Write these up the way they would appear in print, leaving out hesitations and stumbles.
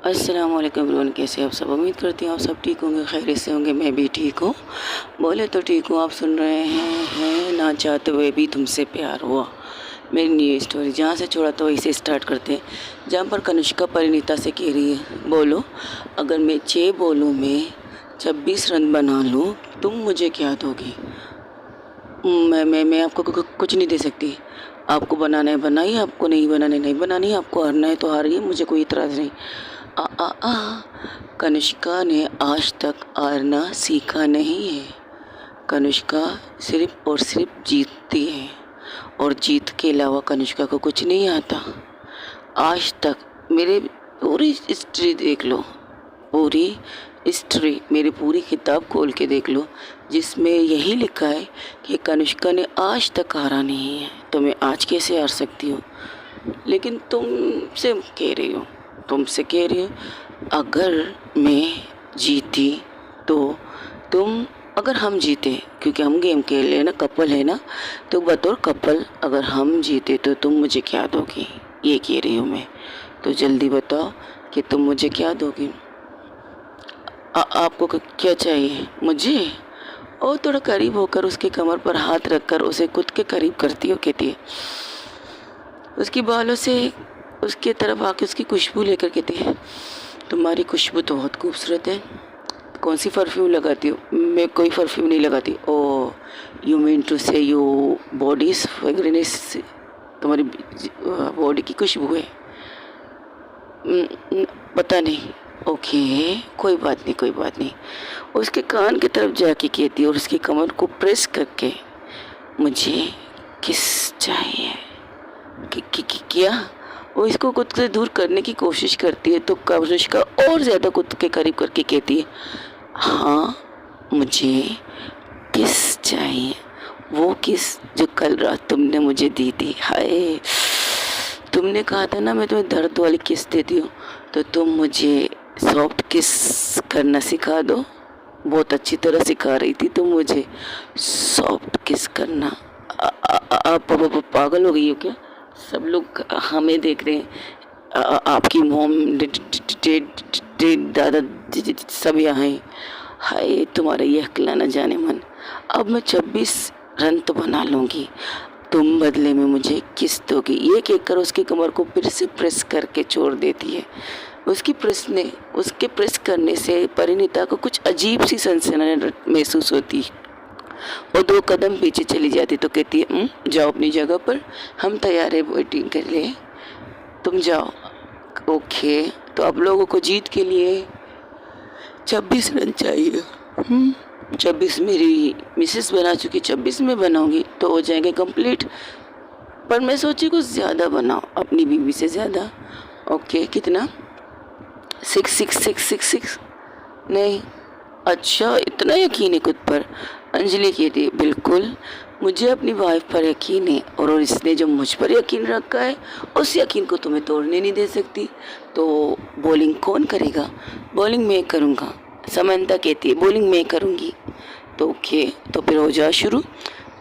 अस्सलाम वालेकुम एवरीवन, कैसे आप सब। उम्मीद करती हूँ आप सब ठीक होंगे, खैरियत से होंगे। मैं भी ठीक हूँ, बोले तो ठीक हूँ। आप सुन रहे हैं ना चाहते हुए भी तुमसे प्यार हुआ, मेरी न्यू स्टोरी। जहाँ से छोड़ा तो वहीं से स्टार्ट करते हैं, जहाँ पर कनिष्का परिणीता से कह रही है, बोलो अगर मैं 6 बॉलों में 26 रन बना लूँ तुम मुझे क्या दोगी। मैं आपको कुछ नहीं दे सकती। आपको बनाना है बनाइए, आपको नहीं बनाना नहीं बनानी, आपको हारना है तो हारिए, मुझे कोई इतराज़ नहीं। आ आ आ कनिष्का ने आज तक हारना सीखा नहीं है। कनिष्का सिर्फ और सिर्फ जीतती है, और जीत के अलावा कनिष्का को कुछ नहीं आता। आज तक मेरे पूरी हिस्ट्री देख लो, पूरी हिस्ट्री, मेरी पूरी किताब खोल के देख लो, जिसमें यही लिखा है कि कनिष्का ने आज तक हारा नहीं है। तो मैं आज कैसे हार सकती हूँ। लेकिन तुमसे कह रही हूँ, अगर मैं जीती तो तुम, अगर हम जीते, क्योंकि हम गेम खेल रहे हैं ना, कपल है ना, तो बतौर कपल अगर हम जीते तो तुम मुझे क्या दोगी, ये कह रही हूँ मैं। तो जल्दी बताओ कि तुम मुझे क्या दोगी। आपको क्या चाहिए मुझे। और थोड़ा करीब होकर उसके कमर पर हाथ रखकर उसे खुद के करीब करती हो, कहती है, उसकी बालों से उसके तरफ आके उसकी खुशबू लेकर कहती है, तुम्हारी खुशबू तो बहुत खूबसूरत है। कौन सी परफ्यूम लगाती हो। मैं कोई परफ्यूम नहीं लगाती। ओ यू मीन टू से यू बॉडीज फ्रेग्रेंस, तुम्हारी बॉडी की खुशबू है। पता नहीं। ओके कोई बात नहीं। उसके कान की तरफ जाके कहती है और उसकी कमर को प्रेस करके, मुझे किस चाहिए। क्या वो इसको खुद से दूर करने की कोशिश करती है, तो कनिष्का और ज़्यादा खुद के करीब करके कहती है, हाँ मुझे किस चाहिए, वो किस जो कल रात तुमने मुझे दी थी। हाय, तुमने कहा था ना मैं तुम्हें दर्द वाली किस देती हूँ, तो तुम मुझे सॉफ्ट किस करना सिखा दो। बहुत अच्छी तरह सिखा रही थी तुम मुझे सॉफ्ट किस करना। आप पागल हो गई हो क्या। सब लोग हमें देख रहे हैं, आपकी मोम दादा सब यहाँ हैं। हाय तुम्हारा यह अकेला न जाने मन। अब मैं 26 रन तो बना लूँगी, तुम बदले में मुझे किस दोगी। ये कहकर उसकी कमर को फिर से प्रेस करके छोड़ देती है। उसके प्रेस करने से परिणीता को कुछ अजीब सी सनसनाहट महसूस होती है और 2 कदम पीछे चली जाती। तो कहती है, जाओ अपनी जगह पर, हम तैयार है वेटिंग के लिए, तुम जाओ। ओके, तो आप लोगों को जीत के लिए 26 रन चाहिए। 26 मेरी मिसेस बना चुकी, 26 में बनाऊंगी तो हो जाएंगे कंप्लीट। पर मैं सोची कुछ ज़्यादा बनाओ, अपनी बीवी से ज़्यादा। ओके कितना, 6 नहीं। अच्छा इतना यकीन है खुद पर। अंजलि कहती, बिल्कुल मुझे अपनी वाइफ पर यकीन है, और इसने जो मुझ पर यकीन रखा है उस यकीन को तुम्हें तोड़ने नहीं दे सकती। तो बॉलिंग कौन करेगा। बॉलिंग मैं करूँगा। समंता कहती है, बॉलिंग मैं करूँगी। तो ओके, तो फिर हो जाए शुरू।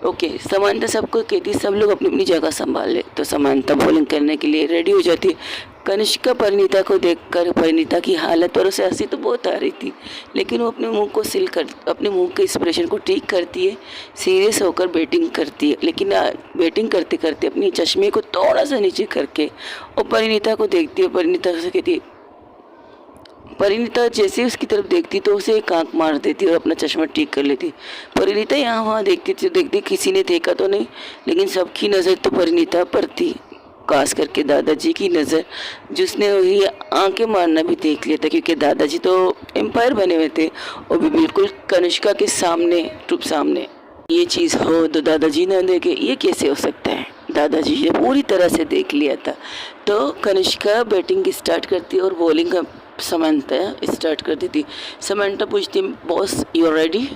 ओके, समानता सबको कहती है सब लोग अपनी अपनी जगह संभाल ले। तो समानता बॉलिंग करने के लिए रेडी हो जाती है। कनिष्का परिणीता को देखकर परिणीता की हालत और उसे हंसी तो बहुत आ रही थी, लेकिन वो अपने मुंह को अपने मुंह के एक्सप्रेशन को ठीक करती है, सीरियस होकर बैटिंग करती है। लेकिन बैटिंग करते करते अपनी चश्मे को थोड़ा सा नीचे करके और परिणीता को देखती है। परिणीता से कहती है, परिणीता जैसे उसकी तरफ देखती तो उसे एक आंख मार देती और अपना चश्मा ठीक कर लेती। परिणीता यहाँ वहाँ देखती किसी ने देखा तो नहीं, लेकिन सबकी नज़र तो परिणीता पर थी, खास करके दादाजी की नज़र, जिसने वही आंखें मारना भी देख लिया था, क्योंकि दादाजी तो एम्पायर बने हुए थे और भी बिल्कुल कनिष्का के सामने, टुप सामने। ये चीज़ हो तो दादाजी ना देखे, ये कैसे हो सकता है। दादाजी ने पूरी तरह से देख लिया था। तो कनिष्का बैटिंग स्टार्ट करती और बॉलिंग का समंता स्टार्ट कर देती। समंता पूछती, बॉस यू आर रेडी।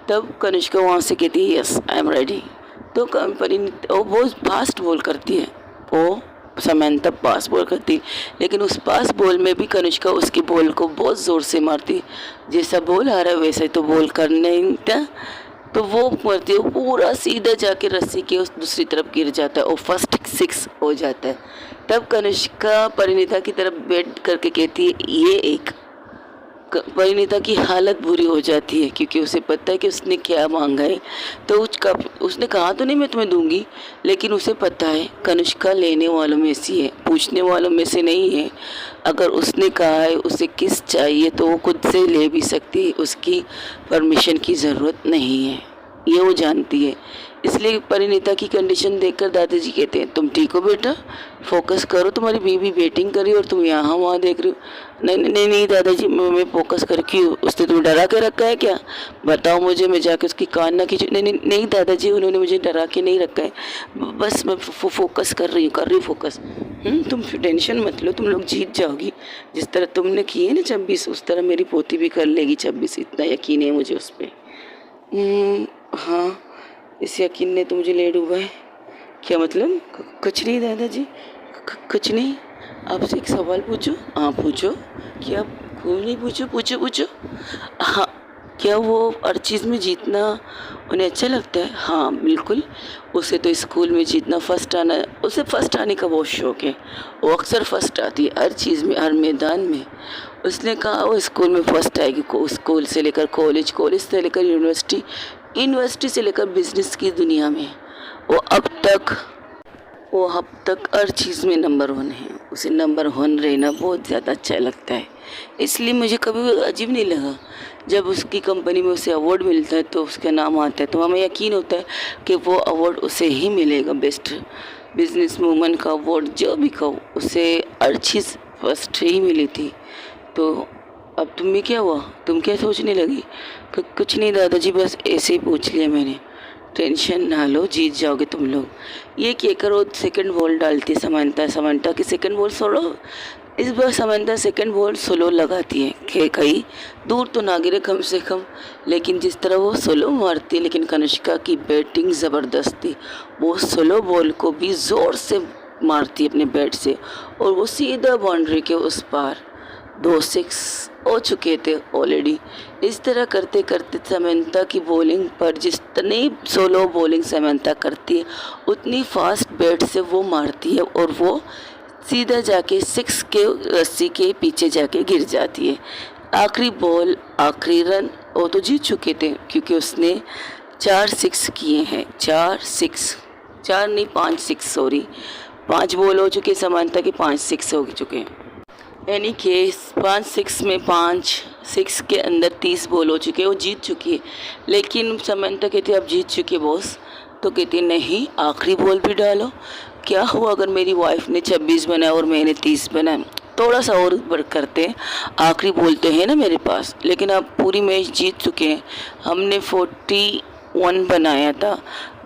तब कनिष्का वहाँ से कहती है, यस आई एम रेडी। तो परिणीता वो बहुत फास्ट बॉल करती है, वो समंता पास बॉल करती, लेकिन उस पास बॉल में भी कनिष्का उसकी बॉल को बहुत ज़ोर से मारती। जैसा बॉल आ रहा है वैसे तो बॉल करने था, तो वो मारती है, पूरा सीधा जाके रस्सी के उस दूसरी तरफ गिर जाता है और फर्स्ट 6 हो जाता है। तब कनिष्का परिणीता की तरफ बैठ करके कहती है ये एक। परिणीता की हालत बुरी हो जाती है क्योंकि उसे पता है कि उसने क्या मांगा है। तो उसने कहा तो नहीं मैं तुम्हें दूंगी, लेकिन उसे पता है कनिष्का लेने वालों में से है, पूछने वालों में से नहीं है। अगर उसने कहा है उसे किस चाहिए तो वो खुद से ले भी सकती है, उसकी परमिशन की ज़रूरत नहीं है, ये वो जानती है। इसलिए परिणीता की कंडीशन देखकर दादाजी कहते हैं तुम ठीक हो बेटा, फोकस करो, तुम्हारी बीवी वेटिंग कर रही है और तुम यहाँ वहाँ देख रही हो। नहीं नहीं नहीं दादाजी, मैं फोकस कर क्यों, उसने तुम्हें डरा के रखा है क्या, बताओ मुझे, मैं जाके उसकी कान ना खींचूं। नहीं नहीं नहीं दादाजी, उन्होंने मुझे डरा के नहीं रखा है, बस मैं फोकस कर रही हूँ फोकस। तुम टेंशन मत लो, तुम लोग जीत जाओगी। जिस तरह तुमने की है ना 26, उस तरह मेरी पोती भी कर लेगी 26, इतना यकीन है मुझे उस पर। हाँ, इस यकीन ने तो मुझे ले डूबा है। क्या मतलब? कुछ नहीं दादाजी, कुछ नहीं। आपसे एक सवाल पूछूं? हाँ पूछो। क्या? कोई नहीं, पूछो पूछो पूछो। हाँ, क्या वो हर चीज़ में जीतना उन्हें अच्छा लगता है? हाँ बिल्कुल, उसे तो स्कूल में जीतना, फर्स्ट आना, उसे फर्स्ट आने का बहुत शौक़ है। वो अक्सर फर्स्ट आती है हर चीज़ में, हर मैदान में। उसने कहा वो स्कूल में फर्स्ट आएगी, स्कूल से लेकर कॉलेज, कॉलेज से लेकर यूनिवर्सिटी, यूनिवर्सिटी से लेकर बिजनेस की दुनिया में। वो अब तक हर चीज़ में नंबर 1 है। उसे नंबर 1 रहना बहुत ज़्यादा अच्छा लगता है। इसलिए मुझे कभी अजीब नहीं लगा जब उसकी कंपनी में उसे अवार्ड मिलता है तो उसका नाम आता है तो हमें यकीन होता है कि वो अवार्ड उसे ही मिलेगा। बेस्ट बिजनेस वूमन का अवार्ड जो भी कहो, उसे हर चीज़ फर्स्ट ही मिली थी। तो अब तुम्हें क्या हुआ, तुम क्या सोचने लगी? कुछ नहीं दादाजी, बस ऐसे ही पूछ लिया मैंने। टेंशन ना लो, जीत जाओगे तुम लोग। ये कहकर वो सेकंड बॉल डालती है समंता की सेकंड बॉल सोलो। इस बार समंता सेकंड बॉल सोलो लगाती है कि कहीं दूर तो ना गिरे कम से कम, लेकिन जिस तरह वो सोलो मारती है, लेकिन कनिष्का की बैटिंग ज़बरदस्त थी। वो सोलो बॉल को भी ज़ोर से मारती है अपने बैट से और वो सीधा बाउंड्री के उस पार। 2 6 हो चुके थे ऑलरेडी। इस तरह करते करते समंता की बॉलिंग पर, जितनी सोलो बॉलिंग समंता करती है उतनी फास्ट बैट से वो मारती है और वो सीधा जाके 6 के रस्सी के पीछे जाके गिर जाती है। आखिरी बॉल, आखिरी रन, वो तो जीत चुके थे क्योंकि उसने 4 6 किए हैं। 4 नहीं 5 6 सॉरी, 5 बॉल हो चुके समंता के, 5 6 हो चुके हैं। यानी कि 5 6 में 5 6 के अंदर 30 बॉल हो चुके हैं, वो जीत चुकी है। लेकिन समंता कहती है अब जीत चुकी है बॉस, तो कहती है नहीं, आखिरी बॉल भी डालो। क्या हुआ अगर मेरी वाइफ ने 26 बनाया और मैंने 30 बनाया? थोड़ा सा और ऊपर करते हैं, आखिरी बॉल तो है ना मेरे पास। लेकिन आप पूरी मैच जीत चुके हैं, हमने 41 बनाया था,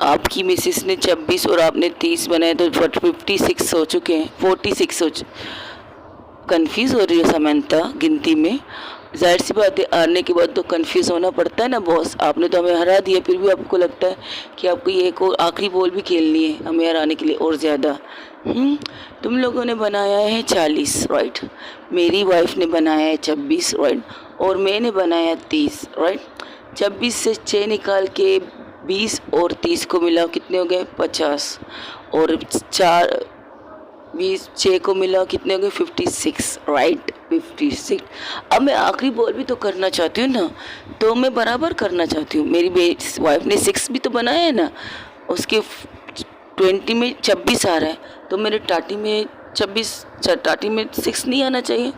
आपकी मिसेस ने 26 और आपने 30 बनाया तो 56 हो चुके हैं, 46 हो चुके। कन्फ्यूज़ हो रही है समंता गिनती में। जाहिर सी बात है, हारने के बाद तो कन्फ्यूज़ होना पड़ता है ना बॉस। आपने तो हमें हरा दिया, फिर भी आपको लगता है कि आपको ये एक और आखिरी बॉल भी खेलनी है हमें हराने के लिए और ज़्यादा। तुम लोगों ने बनाया है 40 राइट, मेरी वाइफ ने बनाया है 26 राइट, और मैंने बनाया 30 राइट। 26 से 6 निकाल के 20 और 30 को मिला कितने हो गए? 50, और 6 को मिला कितने हो गए? 56 राइट, 56। अब मैं आखिरी बॉल भी तो करना चाहती हूँ ना, तो मैं बराबर करना चाहती हूँ। मेरी वाइफ ने 6 भी तो बनाया है ना, उसके 20 में 26 आ रहा है, तो मेरे टाटी में 6 नहीं आना चाहिए?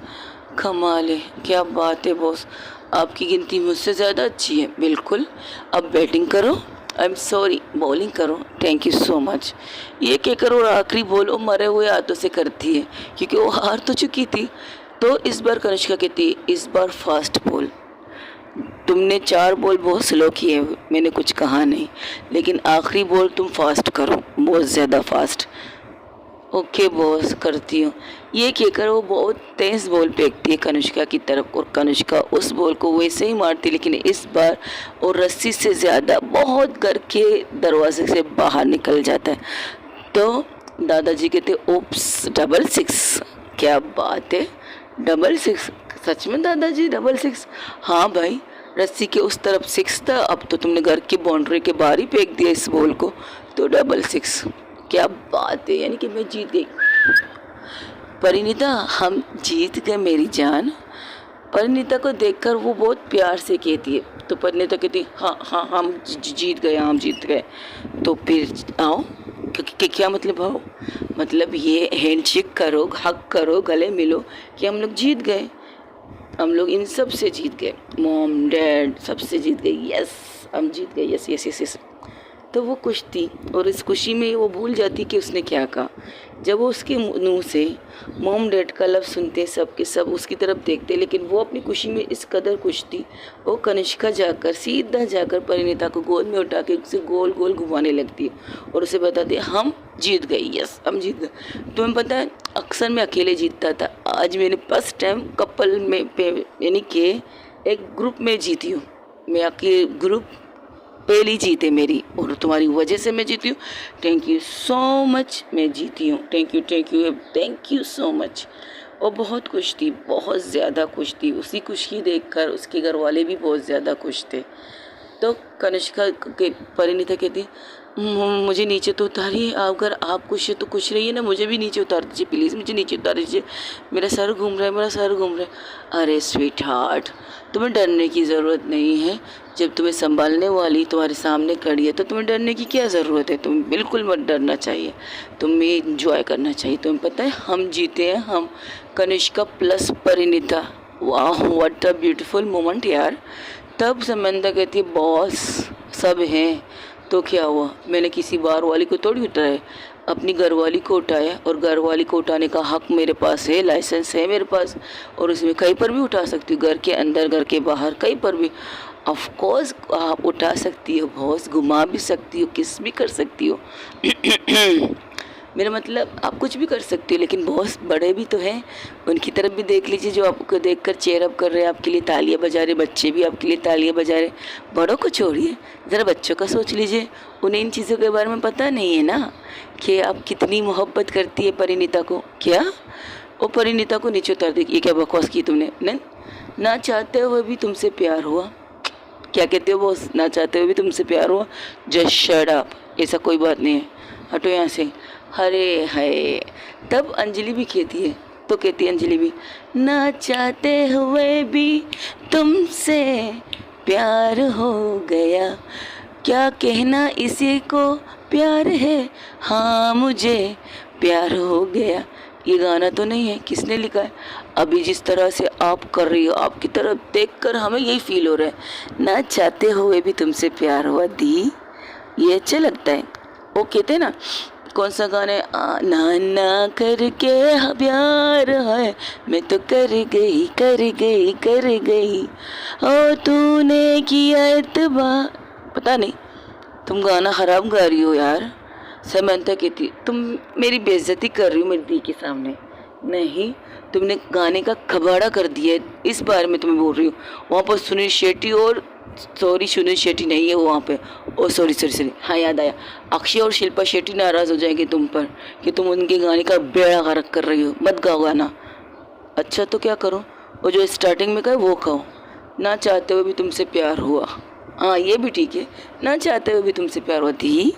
कमाल है, क्या बात है बॉस, आपकी गिनती मुझसे ज़्यादा अच्छी है। बिल्कुल, अब बैटिंग करो, आई एम सॉरी बॉलिंग करो, थैंक यू सो मच। ये कहकर और आखिरी बॉल वो मरे हुए हाथों से करती है क्योंकि वो हार तो चुकी थी। तो इस बार कनिष्का कहती है इस बार फास्ट बॉल, तुमने 4 बॉल बहुत स्लो किए, मैंने कुछ कहा नहीं, लेकिन आखिरी बॉल तुम फास्ट करो, बहुत ज़्यादा फास्ट। ओके बॉस, करती हूँ। ये कहकर वो बहुत तेज़ बॉल फेंकती है कनिष्का की तरफ और कनिष्का उस बॉल को वैसे ही मारती, लेकिन इस बार वो रस्सी से ज़्यादा बहुत घर के दरवाजे से बाहर निकल जाता है। तो दादाजी कहते ओप्स, 6, क्या बात है, 6, सच में दादाजी 6? हाँ भाई, रस्सी के उस तरफ 6 था, अब तो तुमने घर की बाउंड्री के बाहर ही फेंक दिया इस बॉल को, तो 6, क्या बात है, यानी कि मैं जीत गई। परिणीता हम जीत गए मेरी जान। परिणीता को देखकर वो बहुत प्यार से कहती है। तो परिणीता कहती हाँ हाँ हम जीत गए, हम जीत गए। तो फिर आओ क्या मतलब आओ, मतलब ये हैंडशेक करो, हक करो, गले मिलो कि हम लोग जीत गए, हम लोग इन सब से जीत गए, मॉम डैड सबसे जीत गए, यस हम जीत गए, यस यस यस यस। तो वो खुश थी और इस खुशी में वो भूल जाती कि उसने क्या कहा। जब वो उसके मुंह से मॉम डैड का लफ्ज़ सुनते सब के सब उसकी तरफ देखते, लेकिन वो अपनी खुशी में इस कदर खुश थी, वो कनिष्का जाकर सीधा जाकर परिणीता को गोद में उठा के उसे गोल गोल घुमाने लगती है और उसे बताती है हम जीत गए, यस हम जीत गए। तुम्हें पता है अक्सर मैं अकेले जीतता था, आज मैंने फर्स्ट टाइम कपल में यानी कि एक ग्रुप में जीती हूँ। मैं अकेले ग्रुप पहली जीत है मेरी और तुम्हारी वजह से मैं जीती हूँ। थैंक यू सो मच, मैं जीती हूँ, thank you thank you thank you so much. और बहुत खुश थी, बहुत ज़्यादा खुश थी। उसी खुशी देखकर उसके घर वाले भी बहुत ज़्यादा खुश थे। तो कनिष्का के परिणीता कहती मुझे नीचे तो उतारिए, अगर आप खुश है तो खुश रहिए ना, मुझे भी नीचे उतार दीजिए प्लीज़, मुझे नीचे उतार दीजिए, मेरा सर घूम रहा है, मेरा सर घूम रहा है। अरे स्वीट हार्ट, तुम्हें डरने की ज़रूरत नहीं है, जब तुम्हें संभालने वाली तुम्हारे सामने खड़ी है तो तुम्हें डरने की क्या ज़रूरत है। तुम्हें बिल्कुल मत डरना चाहिए, तुम्हें इंजॉय करना चाहिए। तुम्हें पता है हम जीते हैं, हम कनिष्का प्लस परिणीता। वाह व्हाट अ ब्यूटीफुल मोमेंट यार। तब समंता कहती है बॉस सब हैं तो क्या हुआ, मैंने किसी बार वाली को थोड़ी उठाया, अपनी घरवाली को उठाया और घरवाली को उठाने का हक मेरे पास है, लाइसेंस है मेरे पास और उसमें कहीं पर भी उठा सकती हूँ, घर के अंदर घर के बाहर कहीं पर भी। ऑफ कोर्स आप उठा सकती हो बॉस, घुमा भी सकती हो, किस भी कर सकती हो मेरा मतलब आप कुछ भी कर सकती हो, लेकिन बॉस बड़े भी तो हैं, उनकी तरफ भी देख लीजिए जो आपको देखकर चेयर अप कर रहे हैं, आपके लिए तालियां बजा रहे, बच्चे भी आपके लिए तालियां बजा रहे। बड़ों को छोड़िए, ज़रा बच्चों का सोच लीजिए, उन्हें इन चीज़ों के बारे में पता नहीं है ना कि आप कितनी मोहब्बत करती है परिणीता को। क्या वो परिणीता को नीचे उतार दी, ये क्या बकवास की तुमने, ना चाहते हुए भी तुमसे प्यार हुआ। क्या कहते हो बॉस, ना चाहते हुए भी तुमसे प्यार हुआ, जस्ट शट अप, ऐसा कोई बात नहीं है, हटो यहाँ से। अरे हाय, तब अंजलि भी कहती है, तो कहती है अंजलि भी ना चाहते हुए भी तुमसे प्यार हो गया, क्या कहना इसी को प्यार है, हाँ मुझे प्यार हो गया। ये गाना तो नहीं है, किसने लिखा है? अभी जिस तरह से आप कर रही हो, आपकी तरफ देखकर हमें यही फील हो रहा है, ना चाहते हुए भी तुमसे प्यार हुआ दी, ये अच्छा लगता है। वो कहते हैं ना, कौन सा गाना है, ना ना करके प्यार है, मैं तो कर गई कर गई कर गई, ओ तूने किया एतबार। पता नहीं तुम गाना खराब गा रही हो यार। समंता कहती तुम मेरी बेइज्जती कर रही हो मेरी दी के सामने। नहीं, तुमने गाने का कबाड़ा कर दिया है, इस बारे में तुम्हें बोल रही हूँ। वहाँ पर सुनील शेट्टी और सॉरी सुनील शेट्टी नहीं है वो वहाँ पे, ओ सॉरी सॉरी सॉरी, हाँ याद आया, अक्षय और शिल्पा शेट्टी नाराज़ हो जाएंगे तुम पर कि तुम उनके गाने का बेड़ा गर्क कर रही हो, मत गाओ गाना। अच्छा तो क्या करो, वो जो स्टार्टिंग में कहे वो कहो, ना चाहते हुए भी तुमसे प्यार हुआ। हाँ ये भी ठीक है, ना चाहते हुए भी तुमसे प्यार हुआ थी,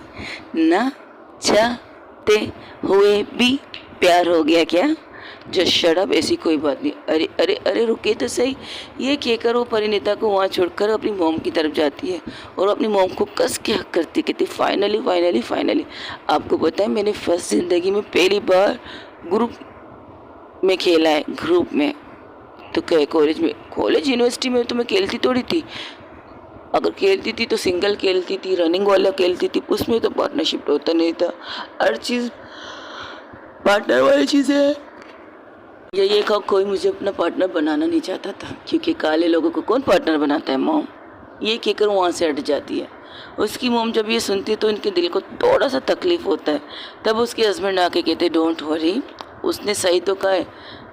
ना चाहते हुए भी प्यार हो गया क्या, जस्ट शट अप, ऐसी कोई बात नहीं। अरे अरे अरे रुके तो सही, ये कहकर वो परिणीता को वहाँ छोड़कर अपनी मॉम की तरफ जाती है और अपनी मॉम को कस के हक करती कहती फाइनली फाइनली फाइनली। आपको पता है मैंने फर्स्ट ज़िंदगी में पहली बार ग्रुप में खेला है, ग्रुप में तो क्या कॉलेज में, कॉलेज यूनिवर्सिटी में तो मैं खेलती थोड़ी थी, अगर खेलती थी तो सिंगल खेलती थी, रनिंग वाला खेलती थी, उसमें तो पार्टनरशिप होता नहीं था, हर चीज़ पार्टनर वाली चीज़ है। ये कहा कोई मुझे अपना पार्टनर बनाना नहीं चाहता था, क्योंकि काले लोगों को कौन पार्टनर बनाता है मॉम, ये कहकर वहाँ से हट जाती है। उसकी मॉम जब ये सुनती है तो इनके दिल को थोड़ा सा तकलीफ़ होता है। तब उसके हस्बैंड आके कहते डोंट वरी, उसने सही तो कहा है,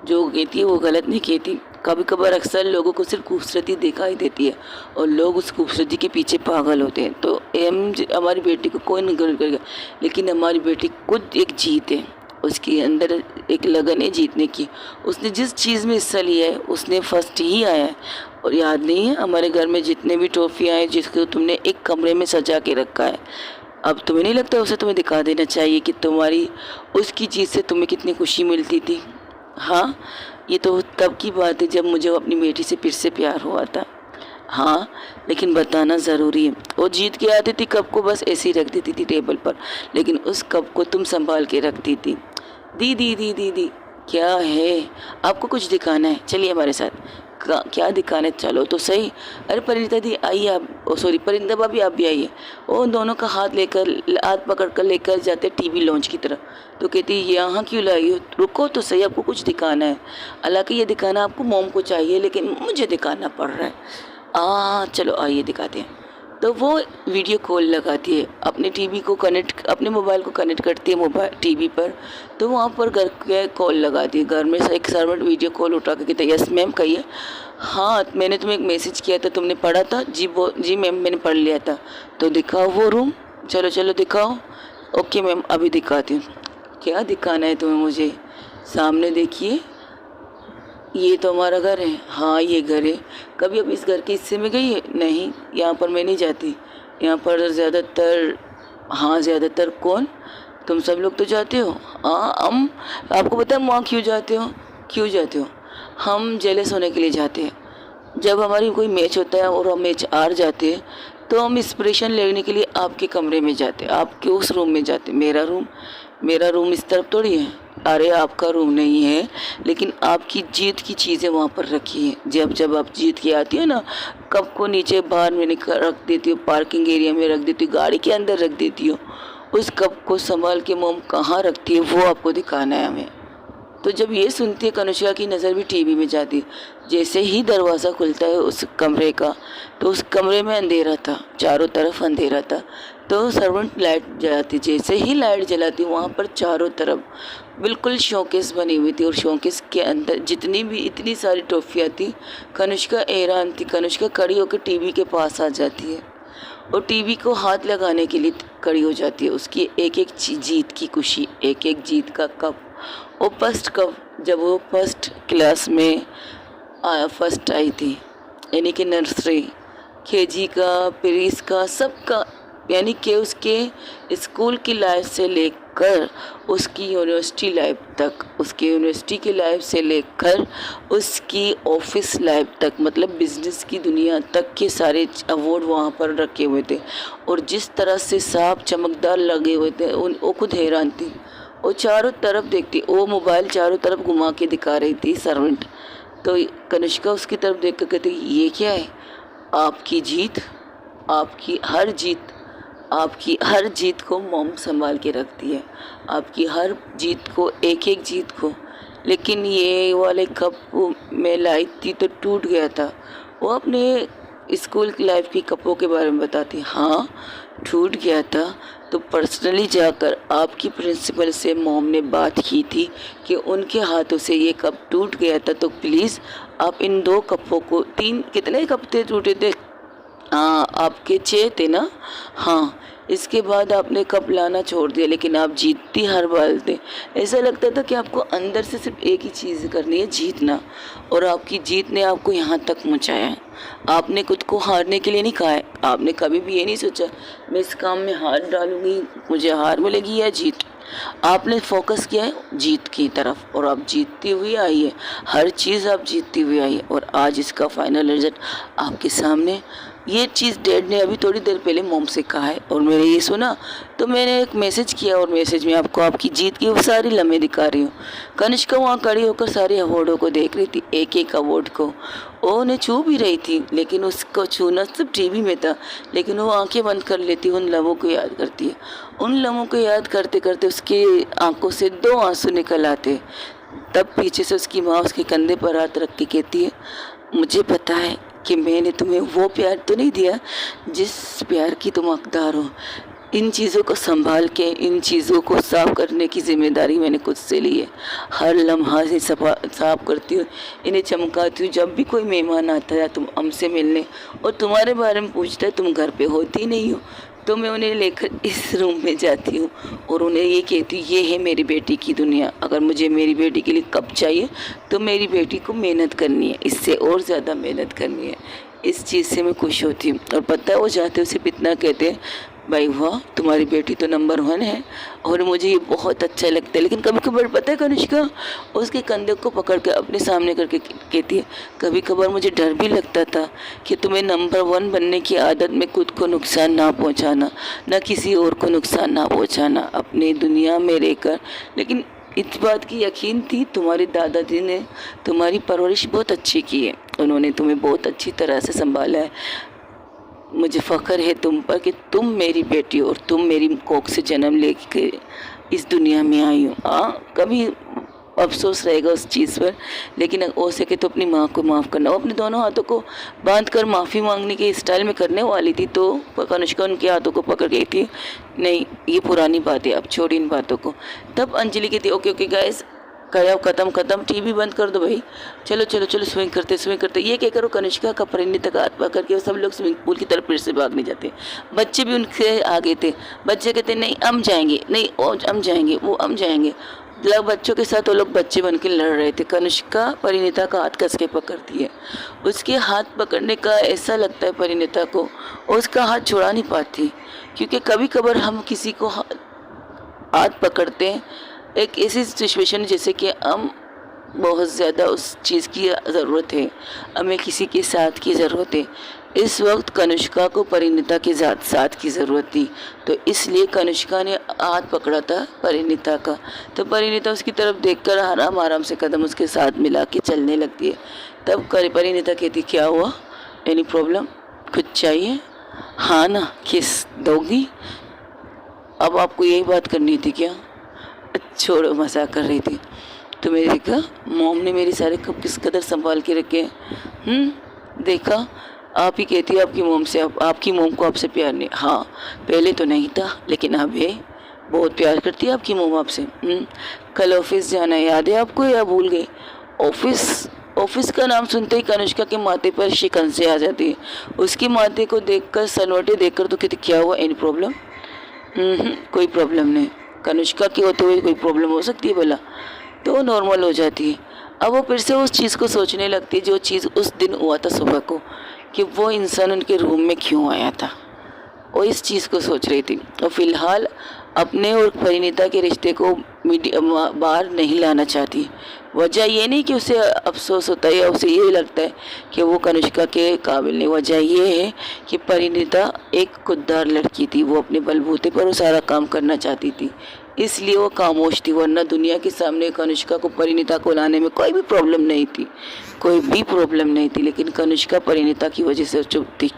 जो कहती है वो गलत नहीं कहती। कभी कभार अक्सर लोगों को सिर्फ खूबसूरती दिखाई देती है और लोग उस खूबसूरती के पीछे पागल होते हैं। तो हमारी बेटी को कोई नहीं करेगा, लेकिन हमारी बेटी खुद एक जीत है, उसके अंदर एक लगन है जीतने की। उसने जिस चीज़ में हिस्सा लिया है उसने फर्स्ट ही आया है। और याद नहीं है हमारे घर में जितने भी ट्रॉफियाँ हैं जिसको तुमने एक कमरे में सजा के रखा है, अब तुम्हें नहीं लगता उसे तुम्हें दिखा देना चाहिए कि तुम्हारी उसकी चीज़ से तुम्हें कितनी खुशी मिलती थी। हाँ, ये तो तब की बात है जब मुझे अपनी बेटी से फिर से प्यार हुआ था। हाँ, लेकिन बताना ज़रूरी है। वो जीत के आती थी कप को, बस ऐसे ही रख देती थी टेबल पर, लेकिन उस कप को तुम संभाल के रखती थी। दीदी दी दी दी, क्या है? आपको कुछ दिखाना है? चलिए हमारे साथ। क्या दिखाना है? चलो तो सही। अरे परिणीता दी आइए आप, ओ सॉरी परिंदा भाभी आप भी आइए। वो दोनों का हाथ पकड़ कर लेकर जाते टीवी लॉन्च की तरफ। तो कहती यहाँ क्यों लाई हो? रुको तो सही, आपको कुछ दिखाना है। हालांकि ये दिखाना आपको मॉम को चाहिए, लेकिन मुझे दिखाना पड़ रहा है। चलो आइए दिखाते हैं। तो वो वीडियो कॉल लगाती है, अपने टीवी को कनेक्ट, अपने मोबाइल को कनेक्ट करती है मोबाइल टीवी पर। तो वहाँ पर घर के कॉल लगाती है। घर में से एक सर्वेंट वीडियो कॉल उठा के कहता है, यस मैम कहिए। हाँ, मैंने तुम्हें एक मैसेज किया था, तुमने पढ़ा था? जी मैम मैंने पढ़ लिया था। तो दिखाओ वो रूम, चलो चलो दिखाओ। ओके मैम अभी दिखाती हूँ। क्या दिखाना है तुम्हें मुझे? सामने देखिए, ये तो हमारा घर है। हाँ ये घर है। कभी अब इस घर के हिस्से में गई है? नहीं, यहाँ पर मैं नहीं जाती। यहाँ पर ज़्यादातर, हाँ ज़्यादातर कौन? तुम सब लोग तो जाते हो। हाँ हम, आपको पता है हम वहाँ क्यों जाते हो? क्यों जाते हो? हम जेलस होने के लिए जाते हैं। जब हमारी कोई मैच होता है और हम मैच हार जाते हैं, तो हम इंस्पिरेशन लेने के लिए आपके कमरे में जाते हैं, आपके उस रूम में जाते हैं। मेरा रूम इस तरफ थोड़ी है। अरे आपका रूम नहीं है, लेकिन आपकी जीत की चीज़ें वहाँ पर रखी हैं। जब जब आप जीत के आती हो ना, कप को नीचे बाहर में रख देती हो, पार्किंग एरिया में रख देती हो, गाड़ी के अंदर रख देती हो। उस कप को संभाल के मोम कहाँ रखती है वो आपको दिखाना है हमें। तो जब ये सुनती है, कनुष्का की नज़र भी टीवी में जाती है। जैसे ही दरवाज़ा खुलता है उस कमरे का, तो उस कमरे में अंधेरा था, चारों तरफ अंधेरा था। तो सर्वेंट लाइट जलाती, जैसे ही लाइट जलाती वहाँ पर चारों तरफ बिल्कुल शोकेस बनी हुई थी, और शोकेस के अंदर जितनी भी इतनी सारी ट्रॉफियाँ थी। कनुष्का हैरान थी। कनुष्का खड़ी होकर टीवी के पास आ जाती है और टीवी को हाथ लगाने के लिए खड़ी हो जाती है। उसकी एक एक जीत की खुशी, एक एक जीत का कप, वो फर्स्ट कप, जब वो फर्स्ट क्लास में फर्स्ट आई थी, यानी कि नर्सरी, केजी का, प्रीस का, सबका, यानी कि उसके स्कूल की लाइफ से लेकर उसकी यूनिवर्सिटी लाइफ तक, उसकी यूनिवर्सिटी की लाइफ से लेकर उसकी ऑफिस लाइफ तक, मतलब बिजनेस की दुनिया तक के सारे अवार्ड वहाँ पर रखे हुए थे। और जिस तरह से साफ चमकदार लगे हुए थे, वो खुद हैरान थी। वो चारों तरफ देखती, वो मोबाइल चारों तरफ घुमा के दिखा रही थी सर्वेंट। तो कनिष्का उसकी तरफ देख कर कहती, ये क्या है? आपकी जीत, आपकी हर जीत को मॉम संभाल के रखती है, आपकी हर जीत को, एक एक जीत को। लेकिन ये वाले कप मैं लाई थी तो टूट गया था। वो अपने स्कूल लाइफ की कपों के बारे में बताती, हाँ टूट गया था। तो पर्सनली जाकर आपकी प्रिंसिपल से मॉम ने बात की थी कि उनके हाथों से ये कप टूट गया था, तो प्लीज़ आप इन 2 कपों को, 3 कितने कप थे टूटे थे? हाँ आपके 6 थे ना? हाँ, इसके बाद आपने कप लाना छोड़ दिया, लेकिन आप जीतती हर बार थे। ऐसा लगता था कि आपको अंदर से सिर्फ एक ही चीज़ करनी है, जीतना, और आपकी जीत ने आपको यहाँ तक पहुँचाया है। आपने खुद को हारने के लिए नहीं कहा है। आपने कभी भी ये नहीं सोचा मैं इस काम में हार डालूंगी, मुझे हार मिलेगी या जीत। आपने फोकस किया है जीत की तरफ, और आप जीतती हुई आई है। हर चीज़ आप जीतती हुई आई है, और आज इसका फाइनल रिजल्ट आपके सामने। ये चीज़ डैड ने अभी थोड़ी देर पहले मॉम से कहा है, और मैंने ये सुना तो मैंने एक मैसेज किया, और मैसेज में आपको आपकी जीत की वो सारी लम्हे दिखा रही हूँ। कनिष्का वहाँ खड़ी होकर सारे अवार्डों को देख रही थी, एक एक अवार्ड को वो उन्हें छू भी रही थी, लेकिन उसको छूना सब टीवी में था। लेकिन वो आंखें बंद कर लेती, उन लम्हों को याद करती है। उन लम्हों को याद करते करते उसके आंखों से 2 आंसू निकल आते। तब पीछे से उसकी माँ उसके कंधे पर हाथ रख के कहती है, मुझे पता है कि मैंने तुम्हें वो प्यार तो नहीं दिया जिस प्यार की तुम हकदार हो। इन चीज़ों को संभाल के, इन चीज़ों को साफ करने की जिम्मेदारी मैंने खुद से ली है। हर लम्हा से साफ करती हूँ, इन्हें चमकाती हूँ। जब भी कोई मेहमान आता है तुम हमसे मिलने और तुम्हारे बारे में पूछता है, तुम घर पे होती नहीं हो, तो मैं उन्हें लेकर इस रूम में जाती हूँ और उन्हें ये कहती हूँ, ये है मेरी बेटी की दुनिया। अगर मुझे मेरी बेटी के लिए कप चाहिए तो मेरी बेटी को मेहनत करनी है, इससे और ज़्यादा मेहनत करनी है। इस चीज़ से मैं खुश होती हूँ। और पता है वो जाते हैं सिर्फ इतना कहते हैं, भाई वाह, तुम्हारी बेटी तो नंबर 1 है और मुझे ये बहुत अच्छा लगता है। लेकिन कभी कभार पता है कनिष्का, उसके कंधे को पकड़ कर अपने सामने करके कहती है, कभी कभार मुझे डर भी लगता था कि तुम्हें नंबर 1 बनने की आदत में खुद को नुकसान ना पहुंचाना, ना किसी और को नुकसान ना पहुंचाना, अपनी दुनिया में रहकर। लेकिन इस बात की यकीन थी, तुम्हारे दादाजी ने तुम्हारी परवरिश बहुत अच्छी की है, उन्होंने तुम्हें बहुत अच्छी तरह से संभाला है। मुझे फ़ख्र है तुम पर कि तुम मेरी बेटी और तुम मेरी कोख से जन्म लेके इस दुनिया में आई हो। हाँ, कभी अफसोस रहेगा उस चीज़ पर, लेकिन हो सके तो अपनी माँ को माफ़ करना। वो अपने दोनों हाथों को बांध कर माफ़ी मांगने के स्टाइल में करने वाली थी, तो कनिष्का उनके हाथों को पकड़ गई थी। नहीं, ये पुरानी बात है, अब छोड़ी इन बातों को। तब अंजलि कहती, ओके ओके गाइस, कराओ, ख़त्म, टीवी बंद कर दो भाई, चलो चलो चलो स्विमिंग करते। ये क्या करो, कनिष्का का परिणीता का हाथ पकड़ के सब लोग स्विमिंग पूल की तरफ फिर से भागने जाते। बच्चे भी उनसे आगे थे। बच्चे कहते नहीं हम जाएंगे, नहीं हम जाएंगे, वो हम जाएंगे। मतलब बच्चों के साथ वो लोग बच्चे बन के लड़ रहे थे। कनिष्का परिणीता का हाथ कस के पकड़ती है। उसके हाथ पकड़ने का ऐसा लगता है परिणीता को, उसका हाथ छुड़ा नहीं पाती, क्योंकि कभी कभार हम किसी को हाथ पकड़ते हैं एक ऐसी सिचुएशन जैसे कि हम बहुत ज़्यादा उस चीज़ की ज़रूरत है, हमें किसी के साथ की ज़रूरत है। इस वक्त कनिष्का को परिणीता के साथ की ज़रूरत थी, तो इसलिए कनिष्का ने हाथ पकड़ा था परिणीता का। तो परिणीता उसकी तरफ देखकर आराम आराम से कदम उसके साथ मिला के चलने लगती है। तब परिणीता कहती, क्या हुआ, एनी प्रॉब्लम, कुछ चाहिए? हाँ ना, किस दोगी? अब आपको यही बात करनी थी क्या? छोड़ो, मजाक कर रही थी। तो मेरे देखा मॉम ने मेरे सारे कप किस कदर संभाल के रखे हैं। देखा, आप ही कहती है आपकी मॉम से, आपकी मॉम को आपसे प्यार नहीं? हाँ, पहले तो नहीं था, लेकिन अब है, बहुत प्यार करती है आपकी मॉम आपसे। कल ऑफिस जाना है, याद है आपको या भूल गए? ऑफिस का नाम सुनते ही कनिष्का के माथे पर शिकंजे आ जाती है। उसकी माथे को देखकर, सलवटें देखकर तो कहती, क्या हुआ, एनी प्रॉब्लम? कोई प्रॉब्लम नहीं। कनिष्का के होते हुए कोई प्रॉब्लम हो सकती है भला? तो नॉर्मल हो जाती है। अब वो फिर से उस चीज़ को सोचने लगती है जो चीज़ उस दिन हुआ था सुबह को, कि वो इंसान उनके रूम में क्यों आया था। वो इस चीज़ को सोच रही थी। और फिलहाल अपने और परिणीता के रिश्ते को बाहर नहीं लाना चाहती। वजह ये नहीं कि उसे अफसोस होता है या उसे ये लगता है कि वो कनिष्का के काबिल नहीं। वजह ये है कि परिणीता एक खुददार लड़की थी, वो अपने बलबूते पर वो सारा काम करना चाहती थी, इसलिए वो खामोश थी। वरना दुनिया के सामने कनिष्का को परिणीता को लाने में कोई भी प्रॉब्लम नहीं थी, कोई भी प्रॉब्लम नहीं थी। लेकिन कनिष्का परिणीता की वजह से चुप थी।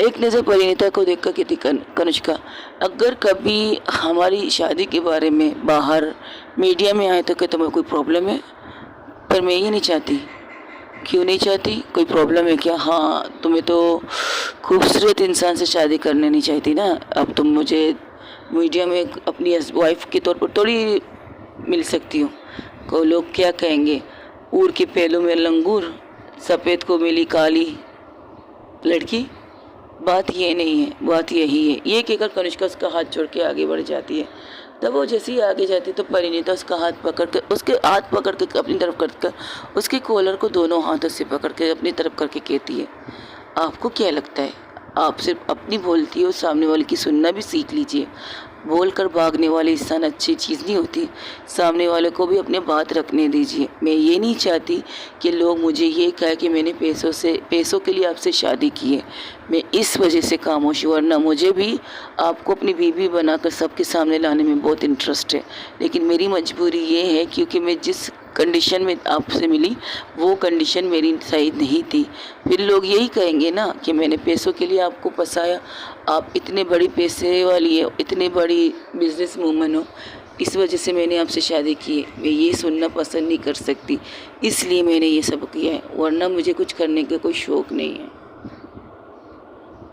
एक नज़र परिणीता को देखकर कहती, कनिष्का, अगर कभी हमारी शादी के बारे में बाहर मीडिया में आए तो क्या तुम्हें कोई प्रॉब्लम है? पर मैं ये नहीं चाहती। क्यों नहीं चाहती? कोई प्रॉब्लम है क्या? हाँ, तुम्हें तो खूबसूरत इंसान से शादी करने नहीं चाहती ना। अब तुम मुझे मीडिया में अपनी वाइफ के तौर पर थोड़ी मिल सकती हो। को लोग क्या कहेंगे, ऊर के पहलू में लंगूर, सफ़ेद को मिली काली लड़की। बात ये नहीं है, बात यही है। ये कहकर कनिष्का उसका हाथ छोड़ के आगे बढ़ जाती है। तब वो जैसे ही आगे जाती है तो परिणीता उसका हाथ पकड़ कर, उसके हाथ पकड़ के अपनी तरफ कर उसके कॉलर को दोनों हाथों से पकड़ के अपनी तरफ करके कहती है, आपको क्या लगता है आप सिर्फ अपनी बोलती हो, सामने वाले की सुनना भी सीख लीजिए। बोलकर भागने वाले इंसान अच्छी चीज़ नहीं होती, सामने वाले को भी अपने बात रखने दीजिए। मैं ये नहीं चाहती कि लोग मुझे ये कहे कि मैंने पैसों के लिए आपसे शादी की है, मैं इस वजह से खामोश हूँ। वरना मुझे भी आपको अपनी बीवी बनाकर सबके सामने लाने में बहुत इंटरेस्ट है, लेकिन मेरी मजबूरी ये है क्योंकि मैं जिस कंडीशन में आपसे मिली वो कंडीशन मेरी सही नहीं थी। फिर लोग यही कहेंगे ना कि मैंने पैसों के लिए आपको फंसाया, आप इतने बड़ी पैसे वाली है, इतने बड़ी बिजनेस वूमन हो, इस वजह से मैंने आपसे शादी की है। मैं ये सुनना पसंद नहीं कर सकती, इसलिए मैंने ये सब किया है, वरना मुझे कुछ करने का कोई शौक़ नहीं है।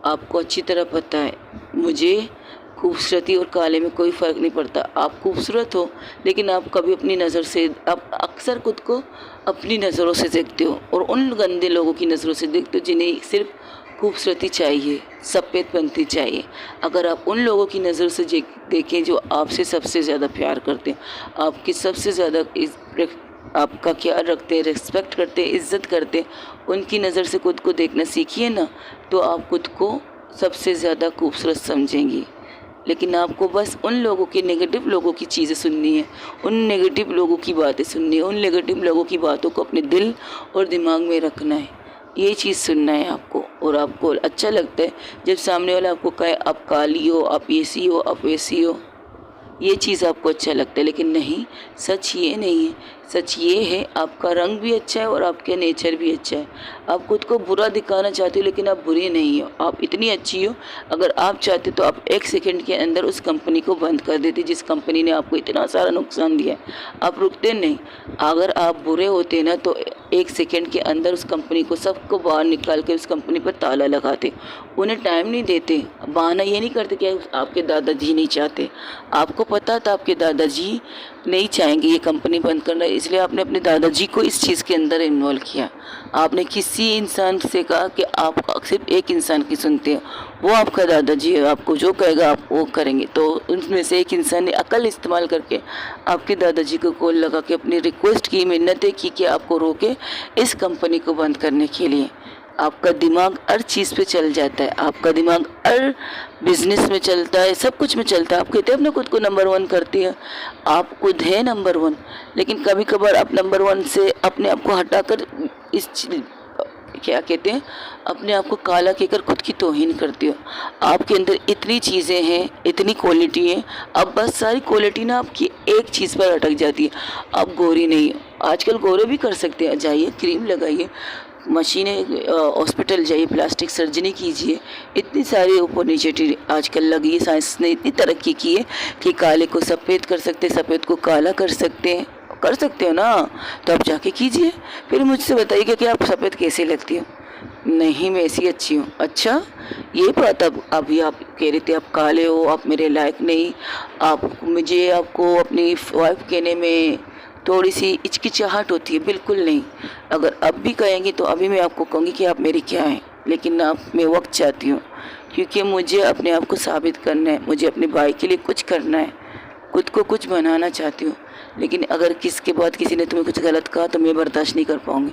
आपको अच्छी तरह पता है मुझे खूबसूरती और काले में कोई फ़र्क नहीं पड़ता। आप खूबसूरत हो, लेकिन आप कभी अपनी नज़र से, आप अक्सर खुद को अपनी नज़रों से देखते हो और उन गंदे लोगों की नज़रों से देखते हो जिन्हें सिर्फ खूबसूरती चाहिए, सफ़ेदपंती चाहिए। अगर आप उन लोगों की नज़र से देखें जो आपसे सबसे ज़्यादा प्यार करते हैं, आपकी सबसे ज़्यादा आपका क्या रखते हैं, रिस्पेक्ट करते हैं, इज़्ज़त करते हैं, उनकी नज़र से खुद को देखना सीखिए ना, तो आप खुद को सबसे ज़्यादा खूबसूरत समझेंगी। लेकिन आपको बस उन लोगों की, नेगेटिव लोगों की चीज़ें सुननी है, उन नेगेटिव लोगों की बातें सुननी है, उन नेगेटिव लोगों की बातों को अपने दिल और दिमाग में रखना है। ये चीज़ सुनना है आपको। और आपको अच्छा लगता है जब सामने वाला आपको कहे आप काली हो, आप ऐसी हो, आप वैसी हो, ये चीज़ आपको अच्छा लगता है। लेकिन नहीं, सच ये नहीं है। सच ये है आपका रंग भी अच्छा है और आपका नेचर भी अच्छा है। आप खुद को बुरा दिखाना चाहते हो लेकिन आप बुरी नहीं हो, आप इतनी अच्छी हो। अगर आप चाहते तो आप 1 सेकंड के अंदर उस कंपनी को बंद कर देते जिस कंपनी ने आपको इतना सारा नुकसान दिया है। आप रुकते नहीं। अगर आप बुरे होते ना तो 1 सेकंड के अंदर उस कंपनी को सबको बाहर निकाल के उस कंपनी पर ताला लगाते। उन्हें टाइम नहीं देते, बहाना ये नहीं करते कि आपके दादाजी नहीं चाहते। आपको पता था आपके दादाजी नहीं चाहेंगे ये कंपनी बंद करना, इसलिए आपने अपने दादाजी को इस चीज़ के अंदर इन्वॉल्व किया। आपने किसी इंसान से कहा कि आप सिर्फ एक इंसान की सुनते हैं, वो आपका दादाजी है, आपको जो कहेगा आप वो करेंगे। तो उनमें से एक इंसान ने अकल इस्तेमाल करके आपके दादाजी को कॉल लगा के अपनी रिक्वेस्ट की, मिन्नतें की कि आपको रोके इस कंपनी को बंद करने के लिए। आपका दिमाग हर चीज़ पे चल जाता है, आपका दिमाग हर बिजनेस में चलता है, सब कुछ में चलता है। आप कहते हैं अपने खुद को नंबर 1 करती है, आप खुद है नंबर 1, लेकिन कभी कभार आप नंबर 1 से अपने आप को हटाकर क्या कहते हैं, अपने आप को काला कहकर खुद की तौहीन करती हो। आपके अंदर इतनी चीज़ें हैं, इतनी क्वालिटी है, अब बस सारी क्वालिटी ना आपकी एक चीज़ पर अटक जाती है। आप गोरी नहीं हो। आजकल गोरे भी कर सकते हैं, जाइए क्रीम लगाइए, मशीनें, हॉस्पिटल जाइए, प्लास्टिक सर्जरी कीजिए, इतनी सारी अपॉर्चुनिटी आजकल लगी है। साइंस ने इतनी तरक्की की है कि काले को सफ़ेद कर सकते हैं, सफ़ेद को काला कर सकते हैं। कर सकते हो ना, तो आप जाके कीजिए। फिर मुझसे बताइए कि आप सफ़ेद कैसे लगती हो। नहीं, मैं ऐसी अच्छी हूँ। अच्छा, ये बात अब अभी आप कह रहे थे आप काले हो, आप मेरे लायक नहीं, आपको अपनी वाइफ कहने में थोड़ी सी हिचकिचाहट होती है। बिल्कुल नहीं। अगर अब भी कहेंगी तो अभी मैं आपको कहूँगी कि आप मेरी क्या हैं, लेकिन आप मैं वक्त चाहती हूँ, क्योंकि मुझे अपने आप को साबित करना है, मुझे अपने भाई के लिए कुछ करना है, खुद को कुछ बनाना चाहती हूँ। लेकिन अगर किसके बाद किसी ने तुम्हें कुछ गलत कहा तो मैं बर्दाश्त नहीं कर पाऊँगी।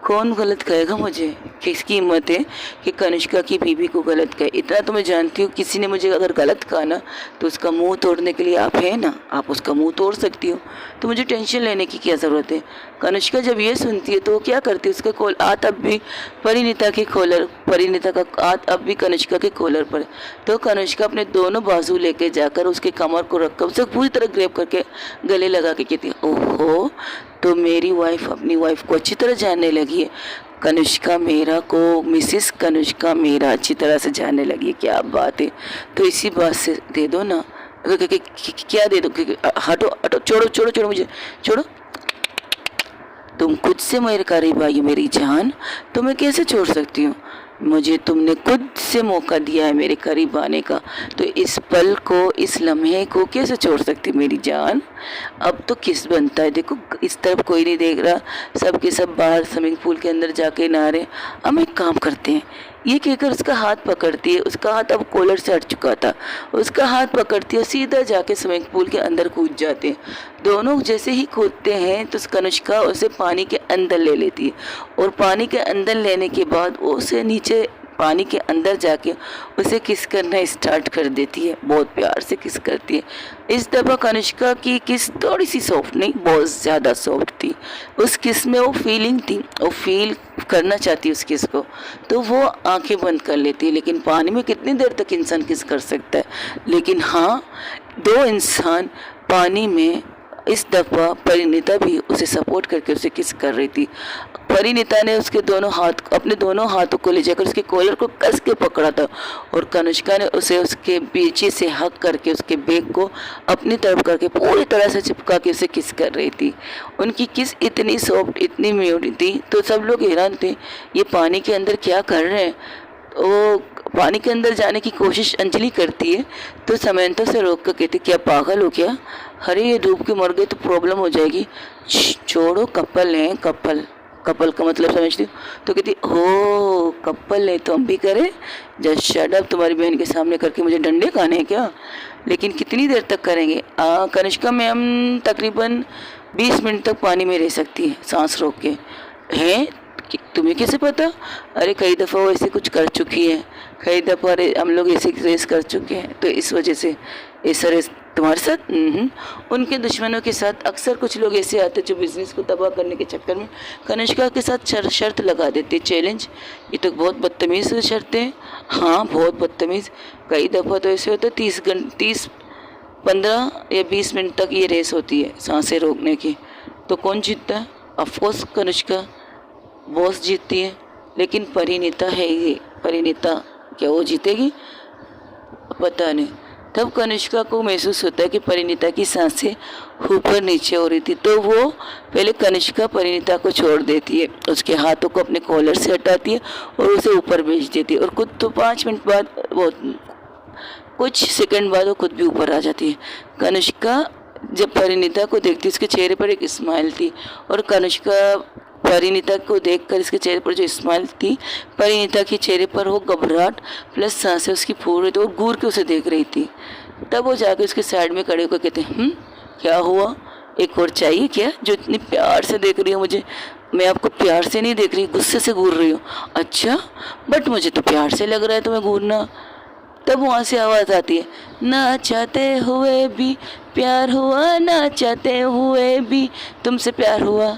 कौन गलत कहेगा मुझे? किसकी हिम्मत है कि कनिष्का की बीवी को गलत कहे? इतना तो मैं जानती हूँ, किसी ने मुझे अगर गलत कहा ना तो उसका मुंह तोड़ने के लिए आप हैं ना, आप उसका मुंह तोड़ सकती हो। तो मुझे टेंशन लेने की क्या ज़रूरत है? कनिष्का जब ये सुनती है तो वो क्या करती है, उसका कॉल हाथ अब भी परिणीता का हाथ अब भी कनिष्का के कॉलर पर। तो कनिष्का अपने दोनों बाजू लेके जाकर उसके कमर को रखकर उसे पूरी तरह ग्रेप करके गले लगा के कहती है, ओहो, तो मेरी वाइफ अपनी वाइफ को अच्छी तरह जानने लगी है। कनिष्का मेरा को मिसिस कनिष्का मेरा अच्छी तरह से जानने लगी है। क्या बात है। तो इसी बात से दे दो ना। क्या दे दो? हटो हटो, छोड़ो छोड़ो छोड़ो, मुझे छोड़ो। तुम खुद से मेरे करीब आई हो मेरी जान, तो मैं कैसे छोड़ सकती हूँ? मुझे तुमने खुद से मौका दिया है मेरे करीब आने का, तो इस पल को, इस लम्हे को कैसे छोड़ सकती मेरी जान? अब तो किस बनता है। देखो इस तरफ कोई नहीं देख रहा, सब के सब बाहर स्विमिंग पूल के अंदर जाके नहा रहे। हम एक काम करते हैं, ये कहकर उसका हाथ पकड़ती है। उसका हाथ अब कॉलर से हट चुका था, उसका हाथ पकड़ती है, सीधा जाके स्विमिंग पूल के अंदर कूद जाते हैं। दोनों जैसे ही कूदते हैं तो कनिष्का उसे पानी के अंदर ले लेती है, और पानी के अंदर लेने के बाद उसे नीचे पानी के अंदर जाके उसे किस करना स्टार्ट कर देती है। बहुत प्यार से किस करती है। इस दफ़ा कनिष्का की किस थोड़ी सी सॉफ्ट नहीं, बहुत ज़्यादा सॉफ्ट थी। उस किस में वो फीलिंग थी, वो फील करना चाहती है उस किस को, तो वो आंखें बंद कर लेती है। लेकिन पानी में कितनी देर तक इंसान किस कर सकता है? लेकिन हाँ, 2 इंसान पानी में, इस दफ़ा परिणीता भी उसे सपोर्ट करके उसे किस कर रही थी। परिणीता ने उसके अपने दोनों हाथों को ले जाकर उसके कॉलर को कस के पकड़ा था, और कनिष्का ने उसे उसके पीछे से हक करके उसके बैग को अपनी तरफ करके पूरी तरह से चिपका के उसे किस कर रही थी। उनकी किस इतनी सॉफ्ट, इतनी म्यूट थी, तो सब लोग हैरान थे, ये पानी के अंदर क्या कर रहे हैं। वो पानी के अंदर जाने की कोशिश अंजलि करती है, तो समंता से रोक कर कहती, क्या पागल हो क्या? अरे ये डूब के मर गए तो प्रॉब्लम हो जाएगी। छोड़ो, कपल हैं, कपल का मतलब समझती हूँ। तो कहती, हो कपल है तो हम भी करें? जस्ट शट अप, तुम्हारी बहन के सामने करके मुझे डंडे खाने हैं क्या? लेकिन कितनी देर तक करेंगे? कनिष्का मैम तकरीबन 20 मिनट तक पानी में रह सकती है सांस रोक के। हैं? तुम्हें कैसे पता? अरे कई दफ़ा वो ऐसे कुछ कर चुकी है। कई दफ़ा हम लोग ऐसे रेस कर चुके हैं, तो इस वजह से ऐसा रेस तुम्हारे साथ। उनके दुश्मनों के साथ अक्सर कुछ लोग ऐसे आते जो बिजनेस को तबाह करने के चक्कर में कनिष्का के साथ शर्त लगा देते, चैलेंज। ये तो बहुत बदतमीज़ शर्तें, हाँ बहुत बदतमीज़। कई दफ़ा तो ऐसे होता है 30 15 या 20 मिनट तक ये रेस होती है सांसें रोकने की। तो कौन जीतता है? ऑफकोर्स कनिष्का बॉस जीतती है, लेकिन परिणीता है ये, परिणीता क्या वो जीतेगी? पता नहीं। तब कनिष्का को महसूस होता है कि परिणीता की सांसें ऊपर नीचे हो रही थी, तो वो पहले कनिष्का परिणीता को छोड़ देती है, उसके हाथों को अपने कॉलर से हटाती है और उसे ऊपर भेज देती है। और खुद तो 5 मिनट बाद, वो कुछ सेकंड बाद वो खुद भी ऊपर आ जाती है। कनिष्का जब परिणीता को देखती, उसके चेहरे पर एक स्माइल थी, और कनिष्का परिणीता को देखकर इसके चेहरे पर जो स्माइल थी, परिणीता के चेहरे पर वो घबराहट प्लस सांसें उसकी फूल रही थी और घूर के उसे देख रही थी। तब वो जाकर उसके साइड में खड़े होकर कहते, क्या हुआ? एक और चाहिए क्या? जो इतनी प्यार से देख रही हो मुझे? मैं आपको प्यार से नहीं देख रही, गुस्से से घूर रही हूँ। अच्छा, बट मुझे तो प्यार से लग रहा है तुम्हें घूरना। तब वहाँ से आवाज़ आती है, ना चाहते हुए भी प्यार हुआ, ना चाहते हुए भी तुमसे प्यार हुआ।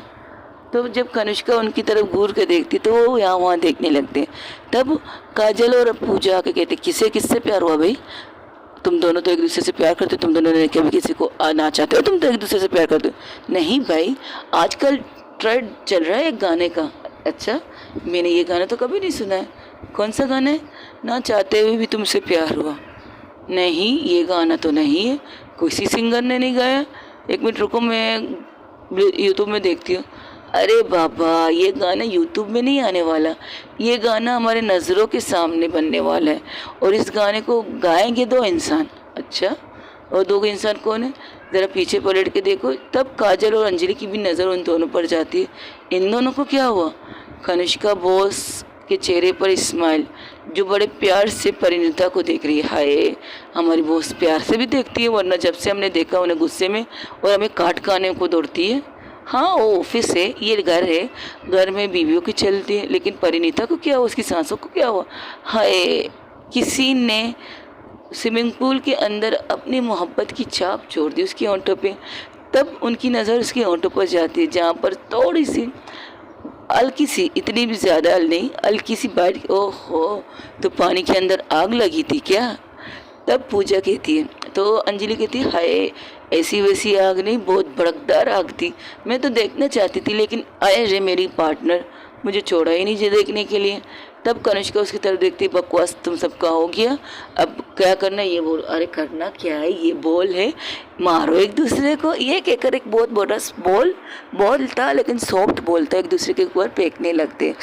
तो जब कनिष्का उनकी तरफ घूर के देखती तो वो यहाँ वहाँ देखने लगते। तब काजल और पूजा आके कहते, किससे प्यार हुआ भाई? तुम दोनों तो एक दूसरे से प्यार करते हो, तुम दोनों ने कभी किसी को ना चाहते हो, तुम तो एक दूसरे से प्यार करते हो। नहीं भाई, आजकल ट्रेंड चल रहा है एक गाने का। अच्छा, मैंने ये गाना तो कभी नहीं सुना है। कौन सा गाना है? ना चाहते हुए भी तुमसे प्यार हुआ। नहीं, ये गाना तो नहीं है, किसी सिंगर ने नहीं गाया। एक मिनट रुको, मैं यूट्यूब में देखती हूँ। अरे बाबा, ये गाना यूट्यूब में नहीं आने वाला, ये गाना हमारे नज़रों के सामने बनने वाला है, और इस गाने को गाएंगे 2 इंसान। अच्छा, और 2 इंसान कौन है? ज़रा पीछे पलट के देखो। तब काजल और अंजलि की भी नज़र उन दोनों पर जाती है। इन दोनों को क्या हुआ? कनिष्का बॉस के चेहरे पर स्माइल, जो बड़े प्यार से परिणीता को देख रही है। हाय, हमारी बॉस प्यार से भी देखती है, वरना जब से हमने देखा उन्हें गुस्से में और हमें काट खाने को दौड़ती है। हाँ, वो ऑफिस है, ये घर है, घर में बीवियों की चलती है, लेकिन परिणीता को क्या हुआ? उसकी सांसों को क्या हुआ? हाय, किसी ने स्विमिंग पूल के अंदर अपनी मोहब्बत की छाप छोड़ दी उसकी होंठों पे। तब उनकी नज़र उसके होंठों पर जाती है, जहाँ पर थोड़ी सी हल्की सी, इतनी भी ज़्यादा नहीं, हल्की सी बाइट। ओहो, तो पानी के अंदर आग लगी थी क्या? तब पूजा कहती है, तो अंजलि कहती है, हाय, ऐसी वैसी आग नहीं, बहुत भड़कदार आग थी। मैं तो देखना चाहती थी, लेकिन आए रे मेरी पार्टनर, मुझे छोड़ा ही नहीं देखने के लिए। तब कनिष्का उसकी तरफ देखती, बकवास तुम सबका हो गया, अब क्या करना है ये बोल। अरे करना क्या है, ये बॉल है, मारो एक दूसरे को। ये कहकर एक बहुत बड़ा बॉल था, लेकिन सॉफ्ट बॉल था, एक दूसरे के ऊपर फेंकने लगते।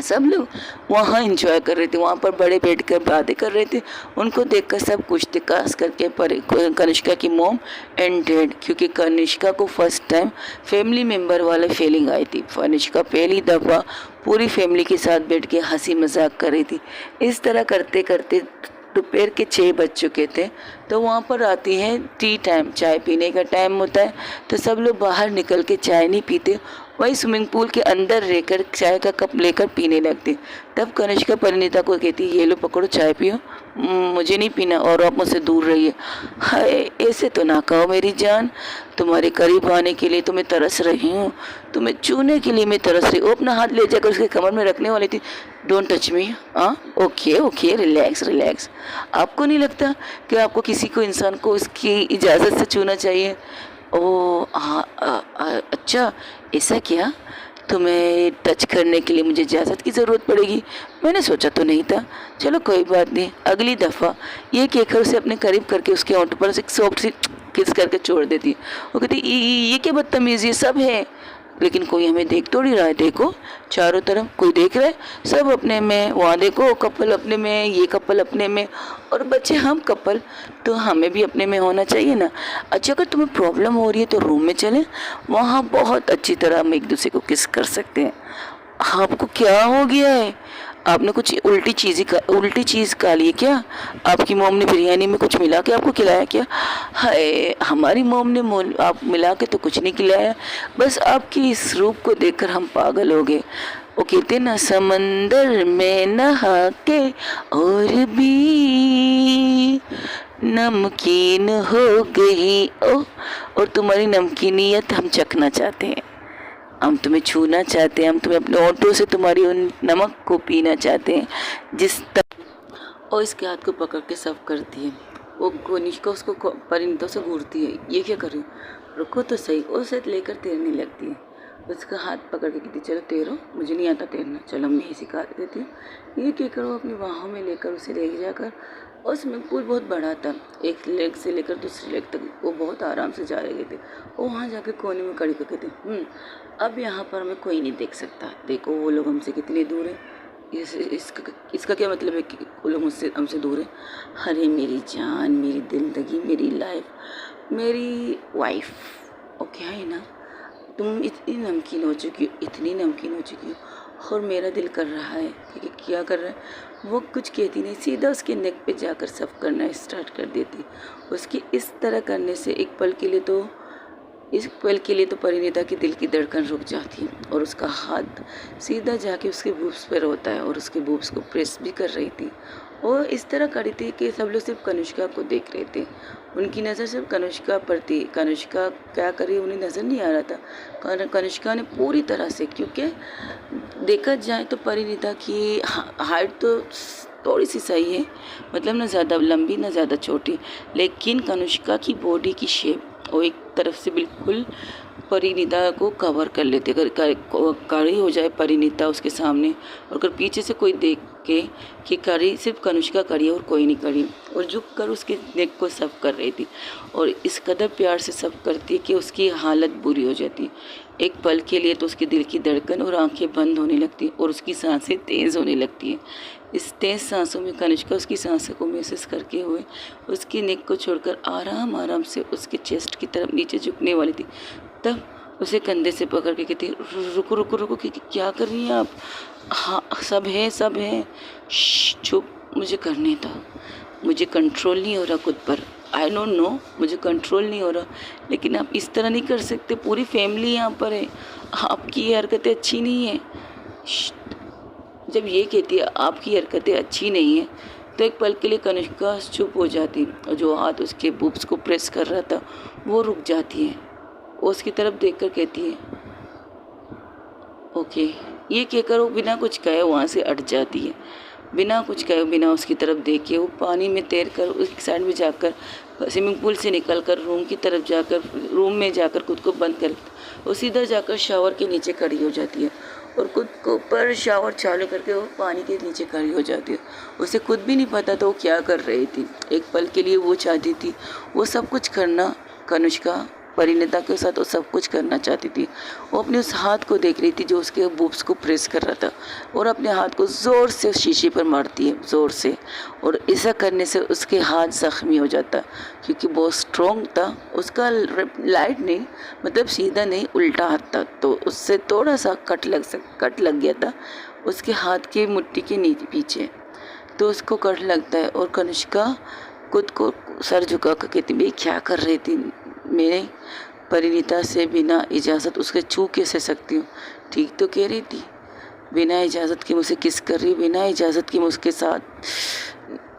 सब लोग वहाँ एंजॉय कर रहे थे, वहाँ पर बड़े बैठ कर बातें कर रहे थे। उनको देखकर सब कुछ थे, खास करके कनिष्का की मॉम एंड डैड, क्योंकि कनिष्का को फर्स्ट टाइम फैमिली मेम्बर वाला फीलिंग आई थी। कनिष्का पहली दफ़ा पूरी फैमिली के साथ बैठ के हंसी मजाक कर रही थी। इस तरह करते करते दोपहर के 6 बज चुके थे। तो वहाँ पर आती है टी टाइम, चाय पीने का टाइम होता है। तो सब लोग बाहर निकल के चाय नहीं पीते, वही स्विमिंग पूल के अंदर रहकर चाय का कप लेकर पीने लगते। तब कनिष्का परिणीता को कहती, ये लो पकड़ो चाय पियो, मुझे नहीं पीना और आप मुझसे दूर रहिए। हाय, ऐसे तो ना कहो मेरी जान, तुम्हारे करीब आने के लिए तो मैं तरस रही हूँ, तुम्हें छूने के लिए मैं तरस रही हूँ। अपना हाथ ले जाकर उसके कमर में रखने वाली थी। Don't touch me. हाँ, ओके, रिलैक्स। आपको नहीं लगता कि आपको किसी को, इंसान को उसकी इजाज़त से छूना चाहिए? ओ हाँ, अच्छा, ऐसा क्या? तुम्हें टच करने के लिए मुझे इजाज़त की ज़रूरत पड़ेगी? मैंने सोचा तो नहीं था। चलो कोई बात नहीं, अगली दफ़ा। ये कहकर उसे अपने करीब करके उसके होंठ पर एक सॉफ्ट सी किस करके छोड़ देती। वो कहती, ये क्या बदतमीज़ी, ये सब है, लेकिन कोई हमें देख तो नहीं रहा है। देखो चारों तरफ कोई देख रहा है, सब अपने में, वहाँ देखो कपल अपने में, ये कपल अपने में, और बच्चे हम कपल, तो हमें भी अपने में होना चाहिए ना। अच्छा, अगर तुम्हें प्रॉब्लम हो रही है तो रूम में चलें, वहाँ बहुत अच्छी तरह हम एक दूसरे को किस कर सकते हैं। आपको क्या हो गया है? आपने कुछ उल्टी चीज़ खा ली है क्या? आपकी मोम ने बिरयानी में कुछ मिला के आपको खिलाया क्या? हाय, हमारी मोम ने आप मिला के तो कुछ नहीं खिलाया, बस आपकी इस रूप को देखकर हम पागल हो गए। वो कहते ना, समंदर में नहा के और भी नमकीन हो गई ओ, और तुम्हारी नमकीनियत हम चखना चाहते हैं, हम तुम्हें छूना चाहते हैं, हम तुम्हें अपने होठों से तुम्हारी उन नमक को पीना चाहते हैं जिस और इसके हाथ को पकड़ के सब करती है। वो कनिष्का उसको परिणीता से घूरती है, ये क्या कर रही हो, रुको तो सही। वो शायद लेकर तैरने लगती है, उसका हाथ पकड़ के कहती चलो तैरो, मुझे नहीं आता तैरना, चलो मैं ही सिखा देती हूँ। ये कहकर वो अपनी बाहों में लेकर उसे ले जाकर, और स्विमिंग पूल बहुत बड़ा था, एक लेग से लेकर दूसरे लेग तक वो बहुत आराम से जा रहे थे। वो वहाँ जाकर कोने में खड़ी करके थे, अब यहाँ पर हमें कोई नहीं देख सकता, देखो वो लोग हमसे कितनी दूर है। इसका क्या मतलब है कि वो लोग मुझसे हमसे दूर है। अरे मेरी जान, मेरी दिलदगी, मेरी लाइफ, मेरी वाइफ, और क्या है ना, तुम इतनी नमकीन हो चुकी हो, इतनी नमकीन हो चुकी हो, और मेरा दिल कर रहा है कि क्या कर रहा है। वो कुछ कहती नहीं, सीधा उसके नेक पे जाकर सब करना स्टार्ट कर देती। उसकी इस तरह करने से एक पल के लिए तो परिणीता के दिल की धड़कन रुक जाती है, और उसका हाथ सीधा जाके उसके बूब्स पर होता है और उसके बूब्स को प्रेस भी कर रही थी। और इस तरह करी थी कि सब लोग सिर्फ कनिष्का को देख रहे थे, उनकी नज़र सिर्फ कनिष्का पर थी। कनिष्का क्या कर रही है उन्हें नज़र नहीं आ रहा था। कनिष्का ने पूरी तरह से, क्योंकि देखा जाए तो परिणीता की हाइट तो थोड़ी सी सही है, मतलब ना ज़्यादा लंबी ना ज़्यादा छोटी, लेकिन कनिष्का की बॉडी की शेप वो एक तरफ से बिल्कुल परिणीता को कवर कर लेते। अगर खड़ी हो जाए परिणीता उसके सामने, और अगर पीछे से कोई देख के कि खड़ी सिर्फ कनिष्का खड़ी है और कोई नहीं खड़ी, और झुक कर उसके नेक को सब कर रही थी, और इस कदर प्यार से सब करती है कि उसकी हालत बुरी हो जाती। एक पल के लिए तो उसके दिल की धड़कन और आंखें बंद होने लगती और उसकी सांसें तेज़ होने लगती हैं। इस तेज़ सांसों में कनिष्का उसकी सांसों को महसूस करके हुए उसकी नेक को छोड़कर आराम आराम से उसके चेस्ट की तरफ नीचे झुकने वाली थी। तब उसे कंधे से पकड़ के कहती, रुको रुको रुको, क्या कर रही हैं आप, हाँ सब है सब है, चुप, मुझे करने था, मुझे कंट्रोल नहीं हो रहा खुद पर, आई डोंट नो, मुझे कंट्रोल नहीं हो रहा, लेकिन आप इस तरह नहीं कर सकते, पूरी फैमिली यहाँ पर है, आपकी ये हरकतें अच्छी नहीं है। जब ये कहती है आपकी हरकतें अच्छी नहीं है, तो एक पल के लिए कनिष्का चुप हो जाती, और जो हाथ उसके बूब्स को प्रेस कर रहा था वो रुक जाती है। वो उसकी तरफ देखकर कहती है ओके, ये कहकर वो बिना कुछ कहे वहाँ से हट जाती है। बिना कुछ कहे, बिना उसकी तरफ देखे वो पानी में तैर कर उस साइड में जाकर, स्विमिंग पूल से निकलकर रूम की तरफ जाकर, रूम में जाकर खुद को बंद कर, वो सीधा जाकर शावर के नीचे खड़ी हो जाती है, और खुद को ऊपर शावर चालू करके वो पानी के नीचे खड़ी हो जाती है। उसे खुद भी नहीं पता था वो क्या कर रही थी। एक पल के लिए वो चाहती थी वो सब कुछ करना, कनिष्का परिणीता के साथ वो सब कुछ करना चाहती थी। वो अपने उस हाथ को देख रही थी जो उसके बूब्स को प्रेस कर रहा था, और अपने हाथ को ज़ोर से शीशे पर मारती है, ज़ोर से, और ऐसा करने से उसके हाथ ज़ख्मी हो जाता, क्योंकि बहुत स्ट्रॉन्ग था उसका, लाइट नहीं, मतलब सीधा नहीं, उल्टा हाथ था, तो उससे थोड़ा सा कट लग गया था उसके हाथ की मुट्ठी के नीचे पीछे, तो उसको कट लगता है। और कनिष्का खुद को सर झुका कर कहती, भाई क्या कर रही थी, मैं परिणीता से बिना इजाज़त उसके छू कैसे सकती हूँ, ठीक तो कह रही थी, बिना इजाज़त के मुझसे किस कर रही, बिना इजाज़त के मुझके साथ,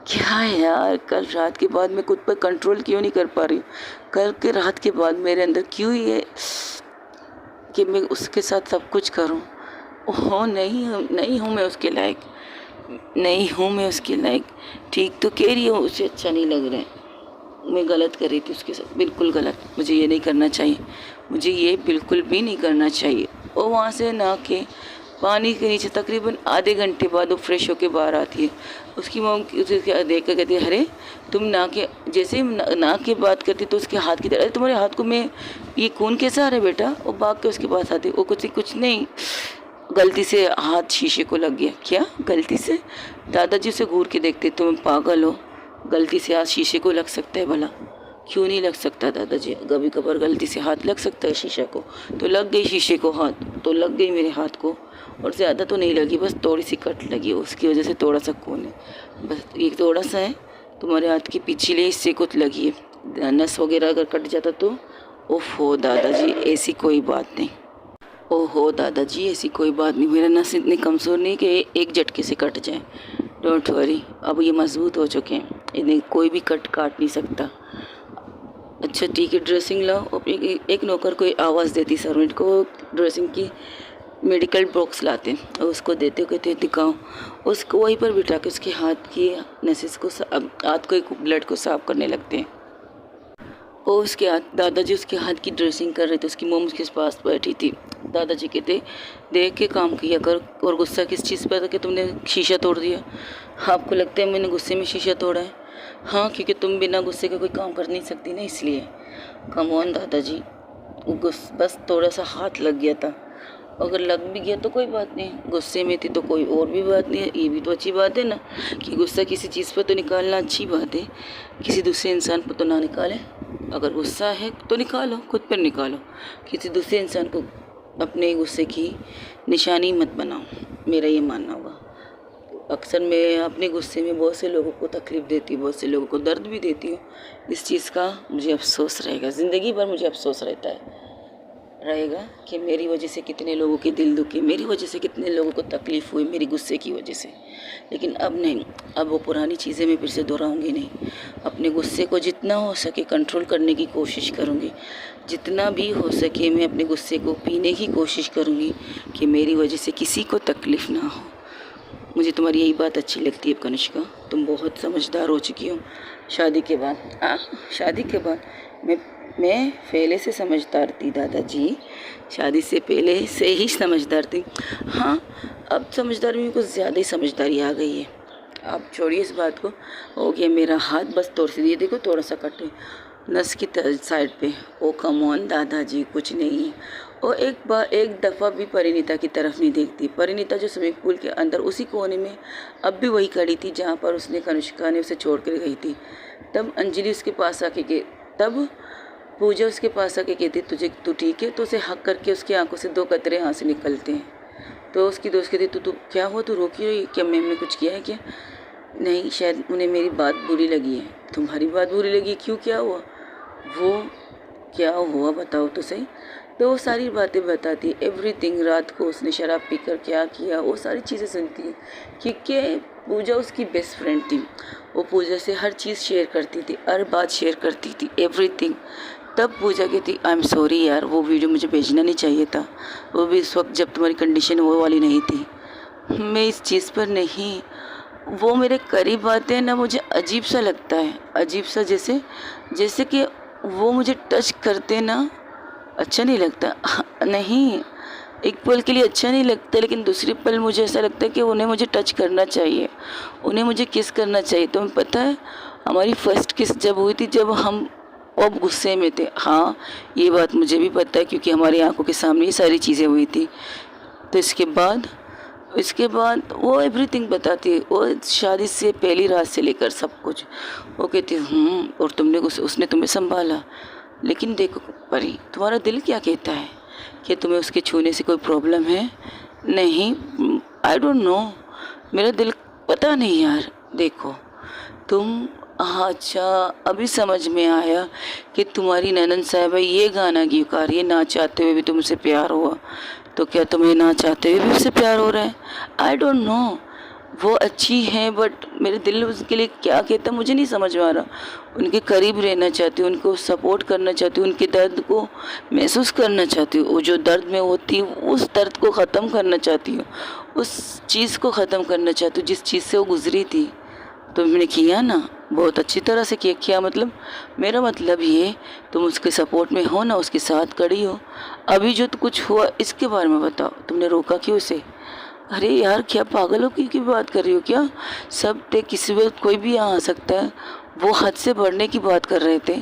क्या है यार, कल रात के बाद मैं खुद पर कंट्रोल क्यों नहीं कर पा रही हूँ, कल के रात के बाद मेरे अंदर क्यों ये कि मैं उसके साथ सब कुछ करूँ। ओह नहीं हूँ मैं उसके लायक, नहीं हूँ मैं उसके लायक, ठीक तो कह रही हूँ, उसे अच्छा नहीं लग रहा है, मैं गलत कर रही थी उसके साथ, बिल्कुल गलत, मुझे ये नहीं करना चाहिए, मुझे ये बिल्कुल भी नहीं करना चाहिए। और वहाँ से नहा के पानी के नीचे तकरीबन आधे घंटे बाद वो फ्रेश होके बाहर आती है। उसकी मॉम उसे देख कर कहती है, अरे तुम नहा के, जैसे ही नहा के बात करती तो उसके हाथ की तरह, अरे तुम्हारे हाथ को मैं, ये खून कैसा आ रहा है बेटा, वो भाग के उसके पास आती, वो कुछ नहीं, गलती से हाथ शीशे को लग गया। क्या गलती से? दादाजी उसे घूर के देखते, तुम पागल हो, गलती से हाथ शीशे को लग सकता है भला, क्यों नहीं लग सकता दादाजी, कभी कभार गलती से हाथ लग सकता है शीशा को, तो लग गई शीशे को हाथ, तो लग गई मेरे हाथ को, और ज़्यादा तो नहीं लगी, बस थोड़ी सी कट लगी, उसकी वजह से थोड़ा सा खून है, बस ये थोड़ा सा है, तुम्हारे हाथ के पिछले हिस्से को लगी है, नस वगैरह अगर कट जाता तो ओफ हो दादाजी, ऐसी कोई बात नहीं। ओहो दादाजी, ऐसी कोई बात नहीं, मेरा नस इतनी कमज़ोर नहीं कि एक झटके से कट जाए। डोंट वरी, अब ये मज़बूत हो चुके हैं, इन्हें कोई भी कट काट नहीं सकता। अच्छा ठीक है, ड्रेसिंग लाओ। अब एक नौकर को आवाज़ देती सर्वेंट को, ड्रेसिंग की मेडिकल बॉक्स लाते हैं और उसको देते हो, कहते दिखाओ। उसको वहीं पर बिठा के उसके हाथ की नसेस को हाथ को ब्लड को साफ करने लगते हैं। और उसके हाथ दादाजी उसके हाथ की ड्रेसिंग कर रहे थे, उसकी मोम उसके पास बैठी थी। दादाजी कहते देख के काम किया कर, और गुस्सा किस चीज़ पर था कि तुमने शीशा तोड़ दिया। आपको लगता है मैंने गुस्से में शीशा तोड़ा है? हाँ, क्योंकि तुम बिना गुस्से का कोई काम कर नहीं सकती ना, इसलिए। कम ऑन दादाजी, बस थोड़ा सा हाथ लग गया था, अगर लग भी गया तो कोई बात नहीं, गुस्से में थी तो कोई और भी बात नहीं है। ये भी तो अच्छी बात है ना कि गुस्सा किसी चीज़ पर तो निकालना अच्छी बात है, किसी दूसरे इंसान पर तो ना निकाले। अगर गुस्सा है तो निकालो, खुद पर निकालो, किसी दूसरे इंसान को अपने गुस्से की निशानी मत बनाओ, मेरा ये मानना होगा। अक्सर मैं अपने गुस्से में बहुत से लोगों को तकलीफ़ देती हूँ, बहुत से लोगों को दर्द भी देती हूँ। इस चीज़ का मुझे अफ़सोस रहेगा, ज़िंदगी भर मुझे अफ़सोस रहेगा कि मेरी वजह से कितने लोगों के दिल दुखे, मेरी वजह से कितने लोगों को तकलीफ़ हुई, मेरी गुस्से की वजह से। लेकिन अब नहीं, अब वो पुरानी चीज़ें मैं फिर से दोहराऊंगी नहीं। अपने गुस्से को जितना हो सके कंट्रोल करने की कोशिश करूंगी, जितना भी हो सके मैं अपने गुस्से को पीने की कोशिश करूंगी कि मेरी वजह से किसी को तकलीफ़ ना हो। मुझे तुम्हारी यही बात अच्छी लगती है कनिष्का, तुम बहुत समझदार हो चुकी हो शादी के बाद। शादी के बाद मैं पहले से समझदार थी दादाजी, शादी से पहले से ही समझदार थी। हाँ, अब समझदार में कुछ ज़्यादा ही समझदारी आ गई है। आप छोड़िए इस बात को, हो गया मेरा हाथ बस तोड़ से दिए, देखो थोड़ा सा कटे नस की साइड पे। ओ कम ऑन दादाजी, कुछ नहीं। और एक दफ़ा भी परिणीता की तरफ नहीं देखती। परिणीता जो स्विमिंग पूल के अंदर उसी कोने में अब भी वही खड़ी थी जहाँ पर उसने कनिष्का ने उसे छोड़ कर गई थी। तब अंजलि उसके पास आके तब पूजा उसके पास आके कहती तू ठीक है, तो उसे हक करके उसकी आंखों से 2 कतरे यहाँ से निकलते हैं। तो उसकी दोस्त कहती तू क्या हुआ, तू रो क्यों रही, क्या मैम ने कुछ किया है क्या? नहीं, शायद उन्हें मेरी बात बुरी लगी है। तुम्हारी बात बुरी लगी, क्यों, क्या हुआ? वो क्या हुआ बताओ तो सही। तो वो सारी बातें बताती, एवरीथिंग। रात को उसने शराब पीकर क्या किया, वो सारी चीज़ें सुनती है, क्योंकि पूजा उसकी बेस्ट फ्रेंड थी। वो पूजा से हर चीज़ शेयर करती थी, हर बात शेयर करती थी, एवरीथिंग। तब पूजा कहती आई एम सॉरी यार, वो वीडियो मुझे भेजना नहीं चाहिए था, वो भी इस वक्त जब तुम्हारी कंडीशन वो वाली नहीं थी। मैं इस चीज़ पर नहीं, वो मेरे करीब आते हैं ना, मुझे अजीब सा लगता है, अजीब सा, जैसे कि वो मुझे टच करते ना, अच्छा नहीं लगता। नहीं, एक पल के लिए अच्छा नहीं लगता, लेकिन दूसरे पल मुझे ऐसा लगता है कि उन्हें मुझे टच करना चाहिए, उन्हें मुझे किस करना चाहिए। तुम्हें पता है हमारी फर्स्ट किस जब हुई थी, जब हम अब गुस्से में थे। हाँ, ये बात मुझे भी पता है, क्योंकि हमारी आंखों के सामने ये सारी चीज़ें हुई थी। तो इसके बाद वो एवरीथिंग बताती है, वो शादी से पहली रात से लेकर सब कुछ। वो कहती और उसने तुम्हें संभाला। लेकिन देखो परी, तुम्हारा दिल क्या कहता है कि तुम्हें उसके छूने से कोई प्रॉब्लम है? नहीं, आई डोंट नो, मेरा दिल पता नहीं यार। देखो तुम, हाँ अच्छा, अभी समझ में आया कि तुम्हारी ननद साहिबा ये गाना क्यों गा रही है, ना चाहते हुए भी तुमसे प्यार हुआ। तो क्या तुम्हें ना चाहते हुए भी उससे प्यार हो रहा है? आई डोंट नो, वो अच्छी है, बट मेरे दिल उसके लिए क्या कहता है मुझे नहीं समझ में आ रहा। उनके करीब रहना चाहती हूँ, उनको सपोर्ट करना चाहती हूँ, उनके दर्द को महसूस करना चाहती हूँ। वो जो दर्द में होती, उस दर्द को ख़त्म करना चाहती हूँ, उस चीज़ को ख़त्म करना चाहती हूँ जिस चीज़ से वो गुजरी थी। तो मैंने किया ना, बहुत अच्छी तरह से किया। क्या मतलब? मेरा मतलब ये, तुम उसके सपोर्ट में हो ना, उसके साथ खड़ी हो। अभी जो तो कुछ हुआ इसके बारे में बताओ, तुमने रोका क्यों उसे? अरे यार, क्या पागलों की बात कर रही हो क्या? सब थे, किसी वक्त कोई भी यहाँ आ सकता है। वो हद से बढ़ने की बात कर रहे थे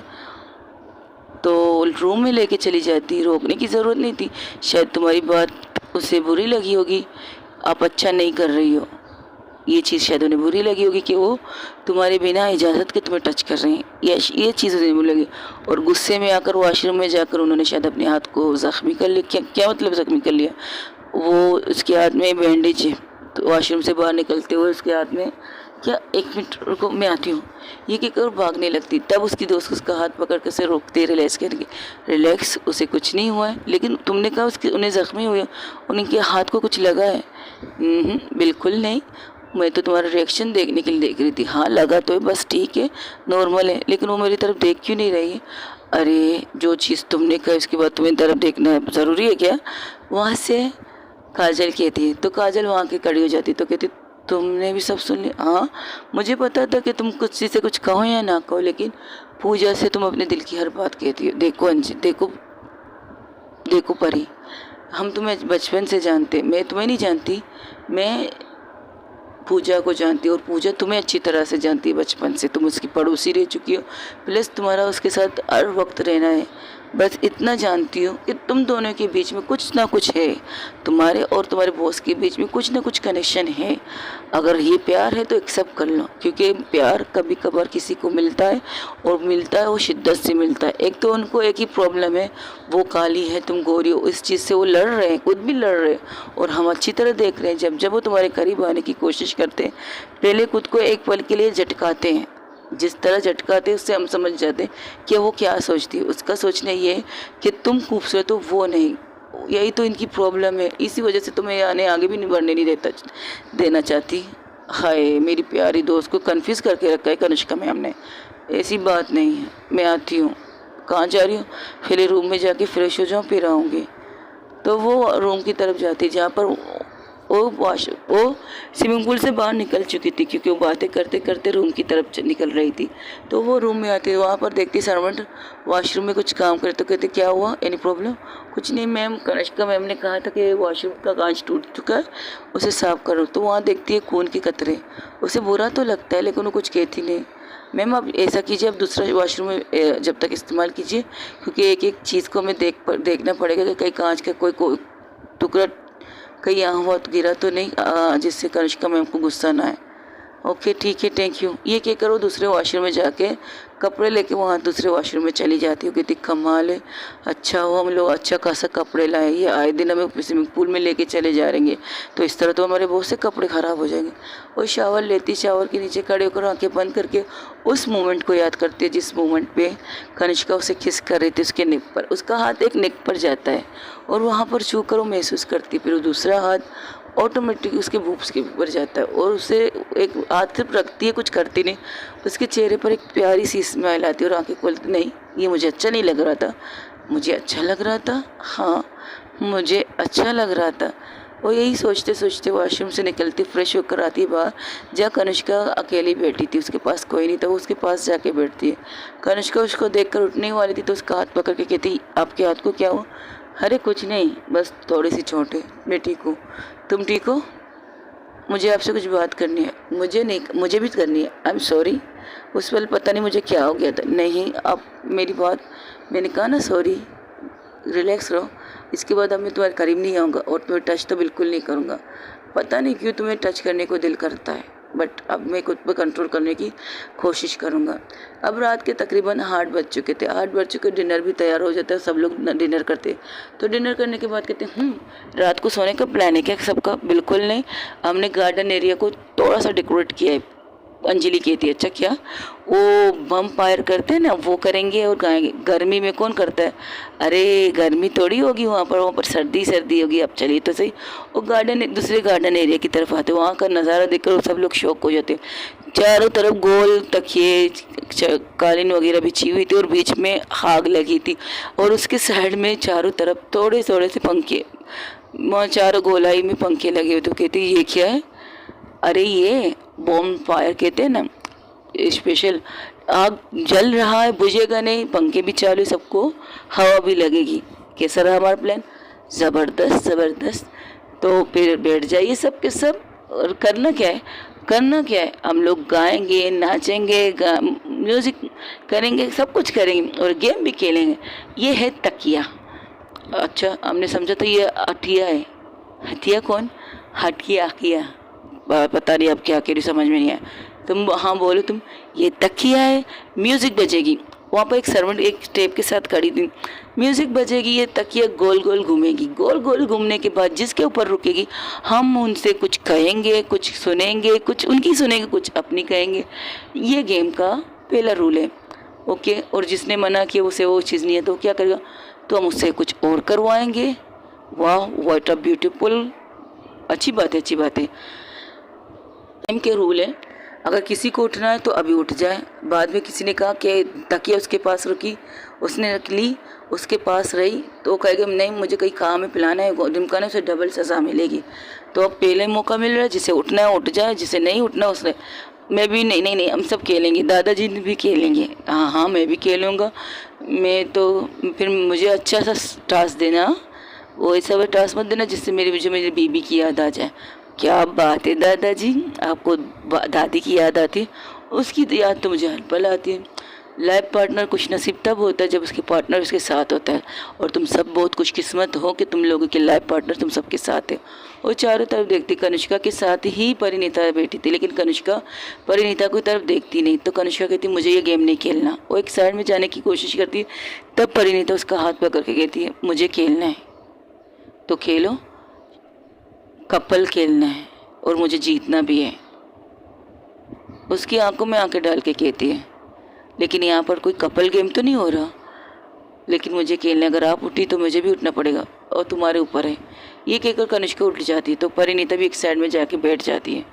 तो रूम में लेके चली जाती, रोकने की ज़रूरत नहीं थी। शायद तुम्हारी बात उसे बुरी लगी होगी, आप अच्छा नहीं कर रही हो, ये चीज़ शायद उन्हें बुरी लगी होगी कि वो तुम्हारे बिना इजाज़त के तुम्हें टच कर रहे हैं, ये चीज़ उन्हें बुरी लगी। और गुस्से में आकर वॉशरूम में जाकर उन्होंने शायद अपने हाथ को ज़ख्मी कर लिया। क्या मतलब ज़ख्मी कर लिया? वो उसके हाथ में बैंडेज है, तो वॉशरूम से बाहर निकलते हुए उसके हाथ में क्या, एक मिनट रुको, मैं आती हूँ, ये कहकर भागने लगती। तब उसकी दोस्त उसका हाथ पकड़ कर उसे रोकते, रिलैक्स करके, रिलैक्स, उसे कुछ नहीं हुआ है। लेकिन तुमने कहा उसके उन्हें ज़ख्मी हुए, उनके हाथ को कुछ लगा है? बिल्कुल नहीं, मैं तो तुम्हारा रिएक्शन देखने के लिए देख रही थी। हाँ लगा तो है, बस ठीक है, नॉर्मल है। लेकिन वो मेरी तरफ देख क्यों नहीं रही है? अरे जो चीज़ तुमने कहा उसके बाद तुम्हें तरफ देखना ज़रूरी है क्या? वहाँ से काजल कहती है, तो काजल वहाँ के खड़ी हो जाती, तो कहती तुमने भी सब सुन लिया? हाँ, मुझे पता था कि तुम कुछ चीज़ से कुछ कहो या ना कहो, लेकिन पूजा से तुम अपने दिल की हर बात कहती हो। देखो अंजी, देखो देखो परी, हम तुम्हें बचपन से जानते, मैं तुम्हें नहीं जानती, मैं पूजा को जानती हूँ, और पूजा तुम्हें अच्छी तरह से जानती है बचपन से, तुम उसकी पड़ोसी रह चुकी हो, प्लस तुम्हारा उसके साथ हर वक्त रहना है। बस इतना जानती हूँ कि तुम दोनों के बीच में कुछ ना कुछ है, तुम्हारे और तुम्हारे बॉस के बीच में कुछ ना कुछ कनेक्शन है। अगर ये प्यार है तो एक्सेप्ट कर लो, क्योंकि प्यार कभी कभार किसी को मिलता है, और मिलता है वो शिद्दत से मिलता है। एक तो उनको एक ही प्रॉब्लम है, वो काली है तुम गोरी हो, इस चीज़ से वो लड़ रहे हैं, खुद भी लड़ रहे हैं, और हम अच्छी तरह देख रहे हैं। जब जब वो तुम्हारे करीब आने की कोशिश करते हैं, पहले खुद को एक पल के लिए झटकाते हैं, जिस तरह झटकाते हैं उससे हम समझ जाते हैं कि वो क्या सोचती है। उसका सोचना ये है कि तुम खूबसूरत हो, वो नहीं। यही तो इनकी प्रॉब्लम है, इसी वजह से तुम्हें आगे भी नहीं बढ़ने नहीं देना चाहती। हाय, मेरी प्यारी दोस्त को कन्फ्यूज़ करके रखा है कनिष्का मैम ने। ऐसी बात नहीं है, मैं आती हूँ। कहाँ जा रही हूँ? पहले रूम में जाके फ्रेश हो जाऊँ, फिर आऊँगी। तो वो रूम की तरफ जाती, जहाँ पर वो स्विमिंग पूल से बाहर निकल चुकी थी, क्योंकि वो बातें करते करते रूम की तरफ निकल रही थी। तो वो रूम में आती, वहाँ पर देखती सर्वेंट वॉशरूम में कुछ काम करे, तो कहते क्या हुआ, एनी प्रॉब्लम? कुछ नहीं मैम, कनिष्का मैम ने कहा था कि वॉशरूम का कांच टूट चुका है, उसे साफ करो। तो वहाँ देखती है खून के कतरे। उसे बुरा तो लगता है, लेकिन वो कुछ कहती नहीं। मैम आप ऐसा कीजिए, आप दूसरा वॉशरूम में जब तक इस्तेमाल कीजिए, क्योंकि एक एक चीज़ को हमें देखना पड़ेगा कि कहीं कांच का कोई टुकड़ा कहीं यहाँ हुआ तो गिरा तो नहीं, जिससे कनिष्का मैम को गुस्सा ना आए। ओके ठीक है, थैंक यू। ये क्या करो, दूसरे वॉशरूम में जाके कपड़े लेके वहाँ दूसरे वॉशरूम में चली जाती हो। कितनी कमाल है, अच्छा हो हम लोग अच्छा खासा कपड़े लाए, ये आए दिन हमें स्विमिंग पूल में लेके चले जा रहेंगे, तो इस तरह तो हमारे बहुत से कपड़े ख़राब हो जाएंगे। और शावर लेती, शावर के नीचे खड़े होकर आंखें बंद करके उस मोमेंट को याद करती है जिस मोमेंट पे कनिष्का उसे किस कर रही थी उसके नेक पर। उसका हाथ एक नेक पर जाता है और वहाँ पर छू कर वो महसूस करती है, फिर वो दूसरा हाथ ऑटोमेटिक उसके बूब्स के ऊपर जाता है और उसे एक हाथ सिर्फ रखती है, कुछ करती नहीं। उसके चेहरे पर एक प्यारी सी स्माइल आती है और आंखें खोलती, नहीं ये मुझे अच्छा नहीं लग रहा था, मुझे अच्छा लग रहा था, हाँ मुझे अच्छा लग रहा था। और यही सोचते सोचते वॉशरूम से निकलती, फ्रेश होकर आती है बाहर, जहाँ कनिष्का अकेली बैठी थी, उसके पास कोई नहीं था, वो उसके पास जाके बैठती है। कनिष्का उसको देखकर उठने वाली थी तो उसका हाथ पकड़ के कहती, आपके हाथ को क्या हुआ? अरे कुछ नहीं, बस थोड़ी सी चोट है, मैं ठीक हूँ, तुम ठीक हो? मुझे आपसे कुछ बात करनी है। मुझे नहीं, मुझे भी करनी है, आई एम सॉरी। उस पल पता नहीं मुझे क्या हो गया था। नहीं आप मेरी बात, मैंने कहा ना सॉरी, रिलैक्स रहो, इसके बाद अब मैं तुम्हारे करीब नहीं आऊँगा और तुम्हें टच तो बिल्कुल नहीं करूँगा। पता नहीं क्यों तुम्हें टच करने को दिल करता है, बट अब मैं खुद पर कंट्रोल करने की कोशिश करूँगा। अब रात के तकरीबन 8 बज चुके थे, 8 बज चुके, डिनर भी तैयार हो जाता है, सब लोग डिनर करते। तो डिनर करने के बाद कहते रात को सोने का प्लान है क्या सबका? बिल्कुल नहीं, हमने गार्डन एरिया को थोड़ा सा डेकोरेट किया है। अंजलि कहती है, अच्छा क्या? वो बम फायर करते हैं ना, वो करेंगे और गाएंगे। गर्मी में कौन करता है? अरे गर्मी थोड़ी होगी वहाँ पर सर्दी होगी। अब चलिए तो सही। वो दूसरे गार्डन एरिया की तरफ आते, वहाँ का नज़ारा देखकर सब लोग शौक हो जाते। चारों तरफ गोल तकिए कालीन वगैरह बिछी हुई थी और बीच में आग लगी थी और उसके साइड में चारों तरफ थोड़े थोड़े से पंखे, वहाँ चारों गोलाई में पंखे लगे हुए। तो कहते ये क्या है? अरे ये बॉम फायर कहते हैं ना, स्पेशल आग जल रहा है, बुझेगा नहीं, पंखे भी चालू, सबको हवा भी लगेगी। कैसा रहा हमारा प्लान? ज़बरदस्त ज़बरदस्त। तो फिर बैठ जाइए सब के सब, और करना क्या है? हम लोग गाएंगे, नाचेंगे, म्यूज़िक करेंगे, सब कुछ करेंगे और गेम भी खेलेंगे। ये है तकिया। अच्छा हमने समझा तो ये हथिया है। हथिया कौन? हटिया पता नहीं अब क्या कह रही, समझ में नहीं आया। तुम हाँ बोलो तुम। ये तकिया है, म्यूज़िक बजेगी, वहाँ पर एक सर्वेंट एक टेप के साथ खड़ी थी। म्यूज़िक बजेगी, ये तकिया गोल गोल घूमेगी, गोल गोल घूमने के बाद जिसके ऊपर रुकेगी हम उनसे कुछ कहेंगे, कुछ सुनेंगे, कुछ उनकी सुनेंगे, कुछ अपनी कहेंगे। ये गेम का पहला रूल है। ओके, और जिसने मना किया उसे वो चीज़ नहीं है तो क्या करेगा, तो हम उससे कुछ और करवाएंगे। वाह, व्हाट अ ब्यूटीफुल, अच्छी बात है, अच्छी बात है। गेम के रूल है, अगर किसी को उठना है तो अभी उठ जाए। बाद में किसी ने कहा कि तकिया उसके पास रुकी, उसने रख ली, उसके पास रही, तो वो कहेगा नहीं मुझे कहीं काम में पिलाना है, धमकाना है, उसे डबल सज़ा मिलेगी। तो अब पहले मौका मिल रहा है, जिसे उठना है उठ जाए, जिसे नहीं उठना उसने, मैं भी नहीं नहीं नहीं हम सब खेलेंगे, दादाजी भी खेलेंगे। हाँ हाँ मैं भी खेलूँगा। मैं तो फिर मुझे अच्छा सा टास्क देना, वो ऐसा वह टास्क मत देना जिससे मेरी बीबी की याद आ जाए। क्या बात है दादाजी, आपको दादी की याद आती है? उसकी तो याद तो मुझे हर पल आती है। लाइफ पार्टनर कुछ नसीब तब होता है जब उसके पार्टनर उसके साथ होता है, और तुम सब बहुत खुशकिस्मत हो कि तुम लोगों के लाइफ पार्टनर तुम सबके साथ है। वो चारों तरफ देखती, कनिष्का के साथ ही परिणीता बैठी थी, लेकिन कनिष्का परिणीता की तरफ देखती नहीं। तो कनिष्का कहती मुझे ये गेम नहीं खेलना, वो एक साइड में जाने की कोशिश करती है, तब परिणीता उसका हाथ पकड़ के कहती है मुझे खेलना है तो खेलो, कपल खेलना है और मुझे जीतना भी है। उसकी आंखों में आंखें डाल के कहती है लेकिन यहाँ पर कोई कपल गेम तो नहीं हो रहा, लेकिन मुझे खेलना है, अगर आप उठी तो मुझे भी उठना पड़ेगा और तुम्हारे ऊपर है। ये कहकर कनिष्का उठ जाती है, तो परिणीता भी एक साइड में जाके बैठ जाती है।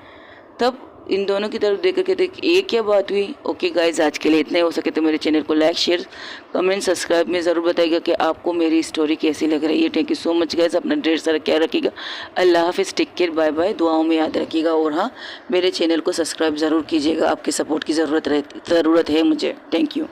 तब इन दोनों की तरफ देख कर कहते ये क्या बात हुई। ओके गाइज, आज के लिए इतना ही। हो सके तो मेरे चैनल को लाइक, शेयर, कमेंट, सब्सक्राइब में ज़रूर बताइएगा कि आपको मेरी स्टोरी कैसी लग रही है। Thank you so much guys, अपना ढेर सारा ख्याल रखिएगा। अल्लाह हाफिज़, टेक केयर, बाय बाय, दुआओं में याद रखिएगा। और हाँ, मेरे चैनल को सब्सक्राइब ज़रूर कीजिएगा, आपके सपोर्ट की ज़रूरत है मुझे। Thank you.